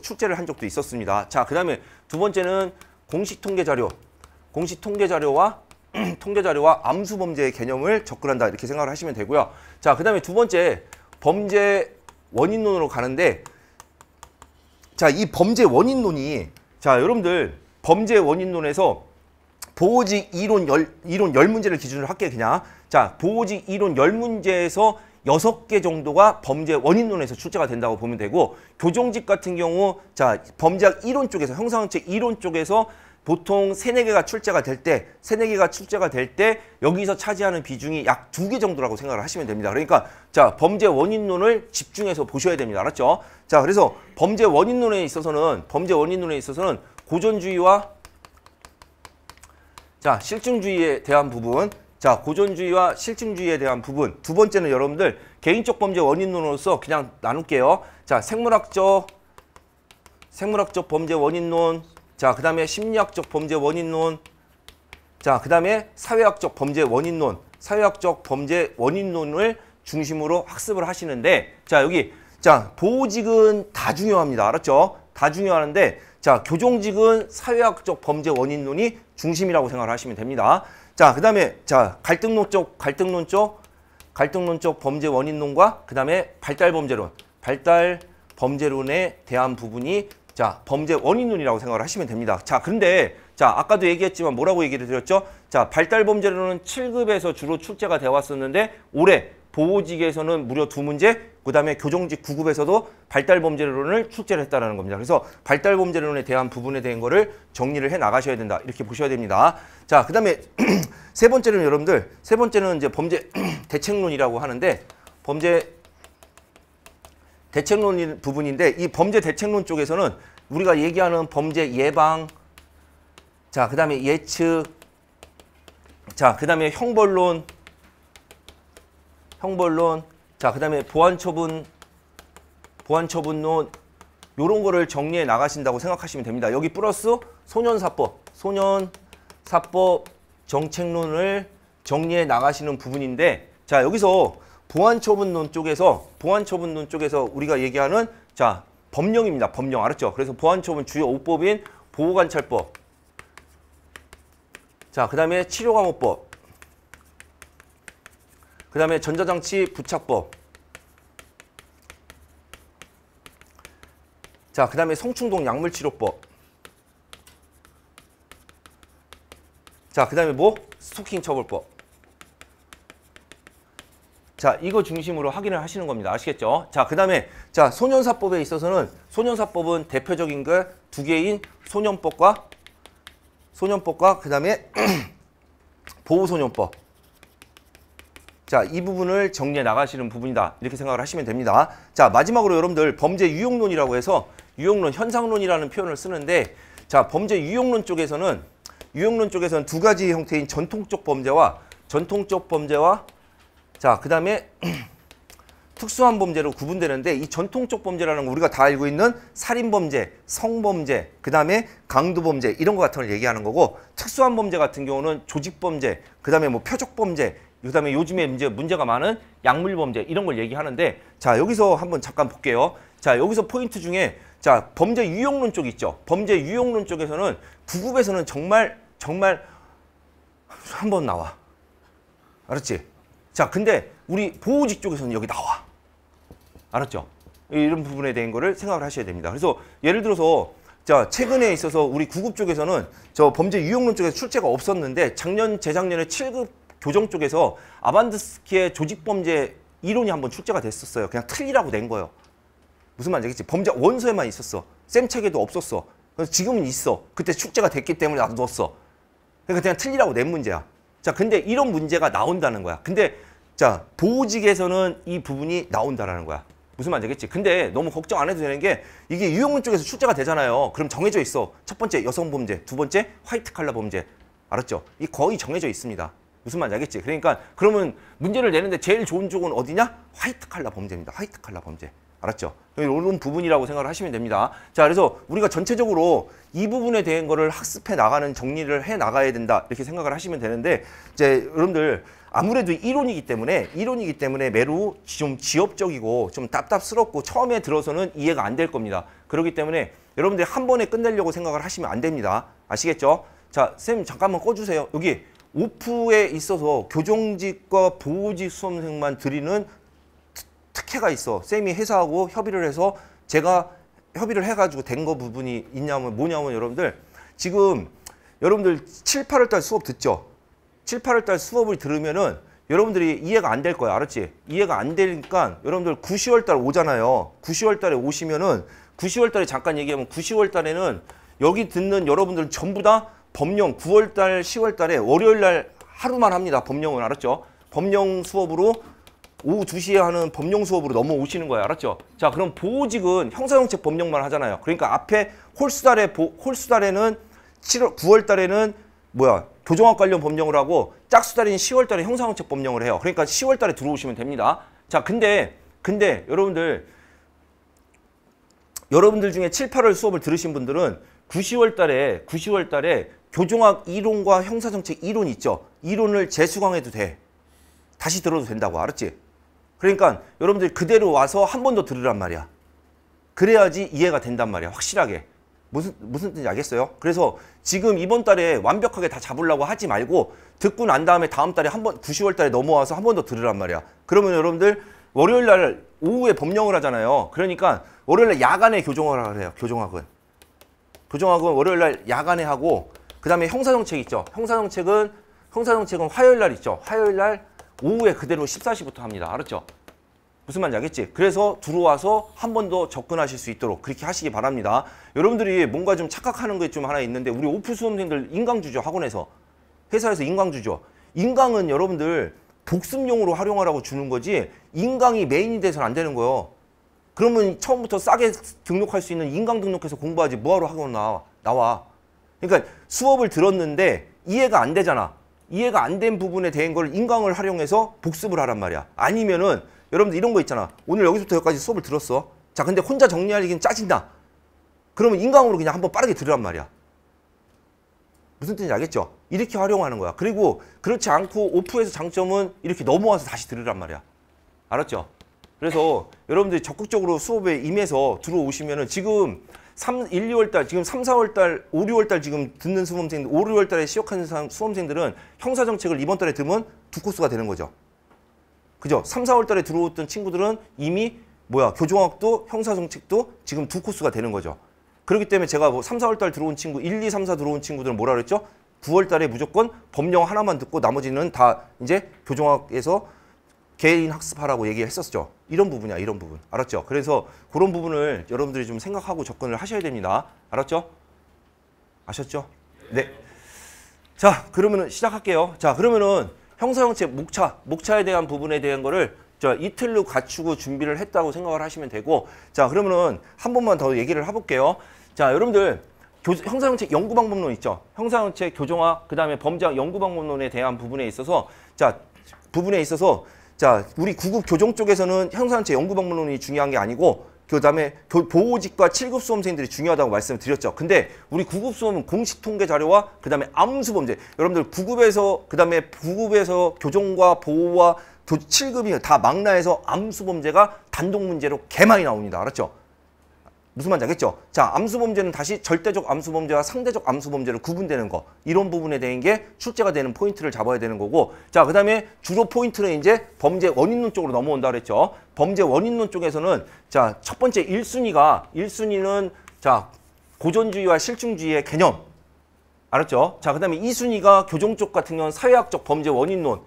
출제를 한 적도 있었습니다. 자, 그다음에 두 번째는 공식 통계 자료와 암수 범죄의 개념을 접근한다 이렇게 생각을 하시면 되고요. 자, 그다음에 두 번째 범죄 원인론으로 가는데 자, 이 범죄 원인론이 자, 여러분들 범죄 원인론에서 보호직 이론 10문제를 기준으로 할게요. 그냥 자, 보호직 이론 10문제에서 6개 정도가 범죄 원인론에서 출제가 된다고 보면 되고 교정직 같은 경우 자, 범죄학 이론 쪽에서 형사정책 이론 쪽에서 보통 3, 4개가 출제가 될 때 여기서 차지하는 비중이 약 2개 정도라고 생각을 하시면 됩니다. 그러니까 자, 범죄 원인론을 집중해서 보셔야 됩니다. 알았죠? 자, 그래서 범죄 원인론에 있어서는 고전주의와 자, 실증주의에 대한 부분 자, 고전주의와 실증주의에 대한 부분 두 번째는 여러분들 개인적 범죄 원인론으로서 그냥 나눌게요. 자, 생물학적 범죄 원인론 자, 그 다음에 심리학적 범죄 원인론 자, 그 다음에 사회학적 범죄 원인론을 중심으로 학습을 하시는데 자, 여기 자, 보호직은 다 중요합니다. 알았죠? 다 중요하는데 자, 교정직은 사회학적 범죄 원인론이 중심이라고 생각을 하시면 됩니다. 자, 그 다음에 자, 갈등론적 범죄 원인론과 그 다음에 발달 범죄론에 대한 부분이 자, 범죄 원인론이라고 생각을 하시면 됩니다. 자, 그런데 자, 아까도 얘기했지만 뭐라고 얘기를 드렸죠? 자, 발달 범죄론은 7급에서 주로 출제가 되어 왔었는데 올해 보호직에서는 무려 2문제, 그 다음에 교정직 9급에서도 발달 범죄론을 출제를 했다는 겁니다. 그래서 발달 범죄론에 대한 부분에 대한 거를 정리를 해 나가셔야 된다. 이렇게 보셔야 됩니다. 자, 그 다음에 세 번째는 이제 범죄 대책론이라고 하는데 범죄 대책론 부분인데 이 범죄 대책론 쪽에서는 우리가 얘기하는 범죄 예방, 자, 그 다음에 예측, 자, 그 다음에 형벌론, 자, 그 다음에 보완처분론, 요런 거를 정리해 나가신다고 생각하시면 됩니다. 여기 플러스 소년사법 정책론을 정리해 나가시는 부분인데, 자, 여기서 보완처분론 쪽에서 우리가 얘기하는, 자, 법령입니다. 법령, 알았죠? 그래서 보완처분 주요 5법인 보호관찰법, 자, 그 다음에 치료감호법, 그 다음에 전자장치 부착법, 자, 그 다음에 성충동 약물치료법, 자, 그 다음에 뭐? 스토킹 처벌법. 자, 이거 중심으로 확인을 하시는 겁니다. 아시겠죠? 자, 그 다음에, 자, 소년사법에 있어서는, 소년사법은 대표적인 게 두 개인 소년법과 그 다음에 보호소년법. 자, 이 부분을 정리해 나가시는 부분이다. 이렇게 생각을 하시면 됩니다. 자, 마지막으로 여러분들 범죄 유형론이라고 해서 유형론, 현상론이라는 표현을 쓰는데, 자, 범죄 유형론 쪽에서는 두 가지 형태인 전통적 범죄와 자, 그 다음에 특수한 범죄로 구분되는데, 이 전통적 범죄라는 거 우리가 다 알고 있는 살인범죄, 성범죄, 그 다음에 강도범죄 이런 거 같은 걸 얘기하는 거고, 특수한 범죄 같은 경우는 조직범죄, 그 다음에 뭐 표적범죄, 그 다음에 요즘에 문제가 많은 약물범죄 이런 걸 얘기하는데, 자, 여기서 한번 잠깐 볼게요. 자, 여기서 포인트 중에, 자, 범죄 유형론 쪽 있죠. 범죄 유형론 쪽에서는 구급에서는 정말 한번 나와. 알았지? 자, 근데 우리 보호직 쪽에서는 여기 나와. 알았죠? 이런 부분에 대한 거를 생각을 하셔야 됩니다. 그래서 예를 들어서, 자, 최근에 있어서 우리 구급 쪽에서는 저 범죄 유형론 쪽에서 출제가 없었는데, 재작년에 7급 교정 쪽에서 아반드스키의 조직범죄 이론이 한번 출제가 됐었어요. 그냥 틀리라고 낸 거예요. 무슨 말인지 알겠지? 범죄 원서에만 있었어. 쌤 책에도 없었어. 그래서 지금은 있어. 그때 출제가 됐기 때문에 나도 넣었어. 그러니까 그냥 틀리라고 낸 문제야. 자, 근데 이런 문제가 나온다는 거야. 근데, 자, 보호직에서는 이 부분이 나온다라는 거야. 무슨 말인지 알겠지? 근데 너무 걱정 안 해도 되는 게, 이게 유형론 쪽에서 출제가 되잖아요. 그럼 정해져 있어. 첫 번째 여성범죄, 두 번째 화이트 칼라 범죄. 알았죠? 이 거의 정해져 있습니다. 무슨 말인지 알겠지? 그러니까 그러면 문제를 내는데 제일 좋은 쪽은 어디냐? 화이트 칼라 범죄입니다. 화이트 칼라 범죄. 알았죠? 이런 부분이라고 생각을 하시면 됩니다. 자, 그래서 우리가 전체적으로 이 부분에 대한 거를 학습해 나가는, 정리를 해 나가야 된다. 이렇게 생각을 하시면 되는데, 이제 여러분들 아무래도 이론이기 때문에 매우 좀 지엽적이고 좀 답답스럽고 처음에 들어서는 이해가 안 될 겁니다. 그렇기 때문에 여러분들 한 번에 끝내려고 생각을 하시면 안 됩니다. 아시겠죠? 자, 쌤 잠깐만 꺼주세요. 여기 오프에 있어서 교정직과 보호직 수험생만 드리는 특혜가 있어. 쌤이 회사하고 협의를 해서 제가 협의를 해가지고 된 거 부분이 있냐면 뭐냐면, 여러분들 지금 여러분들 7, 8월달 수업 듣죠? 7, 8월달 수업을 들으면은 여러분들이 이해가 안 될 거야. 알았지? 이해가 안 되니까 여러분들 9, 10월달 오잖아요. 9, 10월달에 오시면은 9, 10월달에 잠깐 얘기하면 9, 10월달에는 여기 듣는 여러분들은 전부 다 법령 9월달, 10월달에 월요일날 하루만 합니다. 법령은. 알았죠? 법령 수업으로 오후 2시에 하는 법령 수업으로 넘어오시는 거예요. 알았죠? 자, 그럼 보호직은 형사정책 법령만 하잖아요. 그러니까 앞에 홀수달에는 9월달에는 교정학 관련 법령을 하고, 짝수달인 10월달에 형사정책 법령을 해요. 그러니까 10월달에 들어오시면 됩니다. 자, 근데 여러분들 중에 7, 8월 수업을 들으신 분들은 9, 10월달에 교정학 이론과 형사정책 이론 있죠? 이론을 재수강해도 돼. 다시 들어도 된다고. 알았지? 그러니까 여러분들 그대로 와서 한 번 더 들으란 말이야. 그래야지 이해가 된단 말이야. 확실하게. 무슨 뜻인지 알겠어요? 그래서 지금 이번 달에 완벽하게 다 잡으려고 하지 말고, 듣고 난 다음에 다음 달에 9, 10월 달에 넘어와서 한 번 더 들으란 말이야. 그러면 여러분들 월요일 날 오후에 법령을 하잖아요. 그러니까 월요일 날 야간에 교정을 하래요. 교정학은 월요일 날 야간에 하고, 그 다음에 형사정책 있죠. 형사정책은 화요일 날 있죠. 화요일 날 오후에 그대로 14시부터 합니다. 알았죠? 무슨 말인지 알겠지? 그래서 들어와서 한 번 더 접근하실 수 있도록 그렇게 하시기 바랍니다. 여러분들이 뭔가 좀 착각하는 게 좀 하나 있는데, 우리 오프 수험생들 인강주죠. 학원에서. 회사에서 인강주죠. 인강은 여러분들 복습용으로 활용하라고 주는 거지, 인강이 메인이 돼서는 안 되는 거예요. 그러면 처음부터 싸게 등록할 수 있는 인강 등록해서 공부하지 뭐하러 학원 나와. 그러니까 수업을 들었는데 이해가 안 되잖아. 이해가 안 된 부분에 대한 걸 인강을 활용해서 복습을 하란 말이야. 아니면은 여러분들 이런 거 있잖아. 오늘 여기서부터 여기까지 수업을 들었어. 자, 근데 혼자 정리하기는 짜증나. 그러면 인강으로 그냥 한번 빠르게 들으란 말이야. 무슨 뜻인지 알겠죠? 이렇게 활용하는 거야. 그리고 그렇지 않고 오프에서 장점은 이렇게 넘어와서 다시 들으란 말이야. 알았죠? 그래서 여러분들이 적극적으로 수업에 임해서 들어오시면은 지금 1, 2월달, 지금 3, 4월달, 5, 6월달 지금 듣는 수험생들, 5, 6월달에 시작하는 수험생들은 형사정책을 이번 달에 들으면 2코스가 되는 거죠. 그죠? 3, 4월달에 들어왔던 친구들은 이미 교정학도 형사정책도 지금 2코스가 되는 거죠. 그렇기 때문에 제가 3, 4월달 들어온 친구, 1, 2, 3, 4 들어온 친구들은 뭐라 그랬죠? 9월달에 무조건 법령 하나만 듣고 나머지는 다 이제 교정학에서 개인 학습하라고 얘기했었죠. 이런 부분이야, 이런 부분. 알았죠? 그래서 그런 부분을 여러분들이 좀 생각하고 접근을 하셔야 됩니다. 알았죠? 아셨죠? 네. 자, 그러면은 시작할게요. 자, 그러면은 형사정책 목차에 대한 부분에 대한 거를 이틀로 갖추고 준비를 했다고 생각을 하시면 되고, 자, 그러면은 한 번만 더 얘기를 해볼게요. 자, 여러분들 형사정책 연구방법론 있죠? 형사정책 교정학, 그 다음에 범죄학 연구방법론에 대한 부분에 있어서 자, 우리 9급 교정 쪽에서는 형사정책 연구방법론이 중요한 게 아니고 그 다음에 보호직과 7급 수험생들이 중요하다고 말씀을 드렸죠. 근데 우리 9급 수험은 공식 통계 자료와 그 다음에 암수범죄. 여러분들 9급에서 그 다음에 9급에서 교정과 보호와 7급이 다 망라해서 암수범죄가 단독 문제로 개 많이 나옵니다. 알았죠? 무슨 말인지 알겠죠? 자, 암수범죄는 다시 절대적 암수범죄와 상대적 암수범죄로 구분되는 거. 이런 부분에 대한 게 출제가 되는 포인트를 잡아야 되는 거고. 자, 그 다음에 주로 포인트는 이제 범죄 원인론 쪽으로 넘어온다 그랬죠. 범죄 원인론 쪽에서는 자, 첫 번째 1순위는 자, 고전주의와 실증주의의 개념. 알았죠? 자, 그 다음에 2순위가 교정 쪽 같은 경우는 사회학적 범죄 원인론.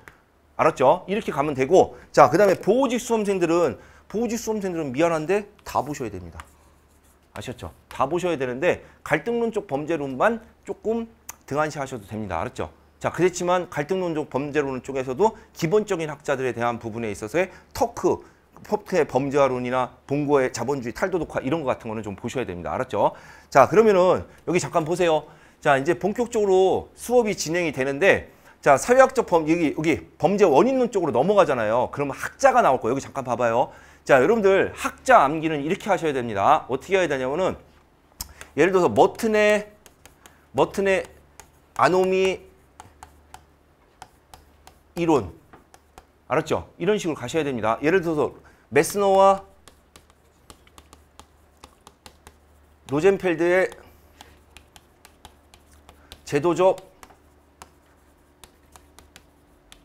알았죠? 이렇게 가면 되고. 자, 그 다음에 보호직 수험생들은 미안한데 다 보셔야 됩니다. 아셨죠? 다 보셔야 되는데 갈등론 쪽 범죄론만 조금 등한시 하셔도 됩니다. 알았죠? 자, 그렇지만 갈등론 쪽 범죄론 쪽에서도 기본적인 학자들에 대한 부분에 있어서의 퍼트의 범죄화론이나 본고의 자본주의 탈도덕화 이런 거 같은 거는 좀 보셔야 됩니다. 알았죠? 자, 그러면은 여기 잠깐 보세요. 자, 이제 본격적으로 수업이 진행이 되는데 자, 사회학적 여기 범죄 원인론 쪽으로 넘어가잖아요. 그러면 학자가 나올 거예요. 여기 잠깐 봐봐요. 자, 여러분들 학자 암기는 이렇게 하셔야 됩니다. 어떻게 해야 되냐면은 예를 들어서 머튼의 아노미 이론. 알았죠? 이런 식으로 가셔야 됩니다. 예를 들어서 메스너와 로젠펠드의 제도적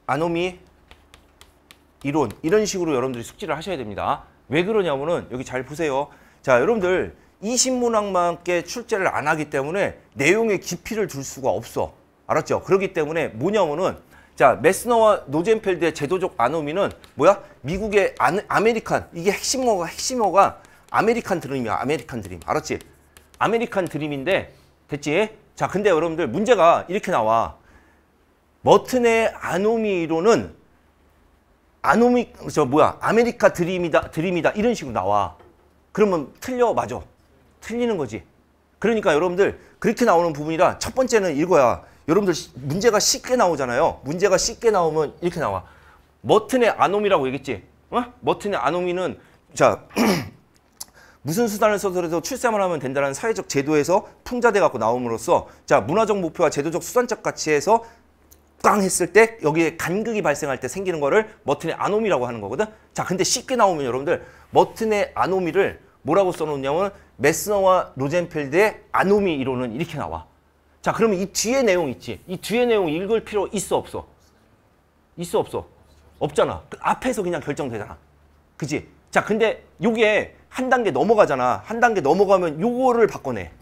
아노미 이론, 이런 식으로 여러분들이 숙지를 하셔야 됩니다. 왜 그러냐면은 여기 잘 보세요. 자, 여러분들 이신문학만께 출제를 안 하기 때문에 내용에 깊이를 둘 수가 없어. 알았죠? 그렇기 때문에 뭐냐면은 자, 메스너와 노젠펠드의 제도적 아노미는 뭐야? 미국의 아메리칸, 이게 핵심어가 아메리칸 드림이야. 아메리칸 드림. 알았지? 아메리칸 드림인데 됐지? 자, 근데 여러분들 문제가 이렇게 나와. 머튼의 아노미 이론은 아메리카 드림이다 이런 식으로 나와. 그러면 틀려, 맞아. 틀리는 거지. 그러니까 여러분들 그렇게 나오는 부분이라 첫 번째는 이거야. 여러분들 문제가 쉽게 나오잖아요. 문제가 쉽게 나오면 이렇게 나와. 머튼의 아노미라고 얘기했지. 머튼의 아노미는 자 무슨 수단을 써서라도 출세만 하면 된다는 사회적 제도에서 풍자돼 갖고 나옴으로써 자 문화적 목표와 제도적 수단적 가치에서 꽝 했을 때 여기에 간극이 발생할 때 생기는 거를 머튼의 아노미라고 하는 거거든. 자, 근데 쉽게 나오면 여러분들 머튼의 아노미를 뭐라고 써놓냐면 메스너와 로젠펠드의 아노미 이론은 이렇게 나와. 자, 그러면 이 뒤에 내용 있지. 이 뒤에 내용 읽을 필요 있어 없어? 있어 없어? 없잖아. 그 앞에서 그냥 결정되잖아. 그지? 자, 근데 요게 한 단계 넘어가잖아. 한 단계 넘어가면 요거를 바꿔내.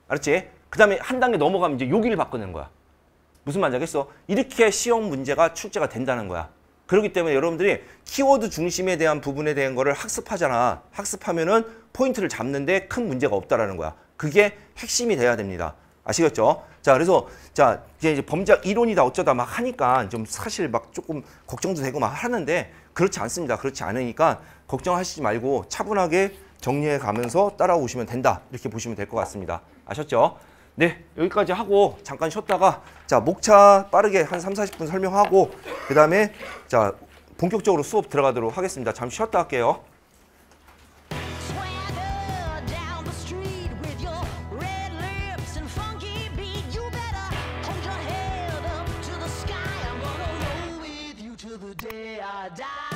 알았지? 그 다음에 한 단계 넘어가면 이제 여기를 바꿔내는 거야. 무슨 말인지 알겠어? 이렇게 시험 문제가 출제가 된다는 거야. 그렇기 때문에 여러분들이 키워드 중심에 대한 부분에 대한 거를 학습하잖아. 학습하면은 포인트를 잡는데 큰 문제가 없다라는 거야. 그게 핵심이 돼야 됩니다. 아시겠죠? 자, 그래서 자 이제 범죄학 이론이다 어쩌다 막 하니까 좀 사실 막 조금 걱정도 되고 막 하는데 그렇지 않습니다. 그렇지 않으니까 걱정하시지 말고 차분하게 정리해 가면서 따라오시면 된다. 이렇게 보시면 될 것 같습니다. 아셨죠? 네, 여기까지 하고 잠깐 쉬었다가 자, 목차 빠르게 한 3, 40분 설명하고 그다음에 자, 본격적으로 수업 들어가도록 하겠습니다. 잠시 쉬었다 할게요. the day I die.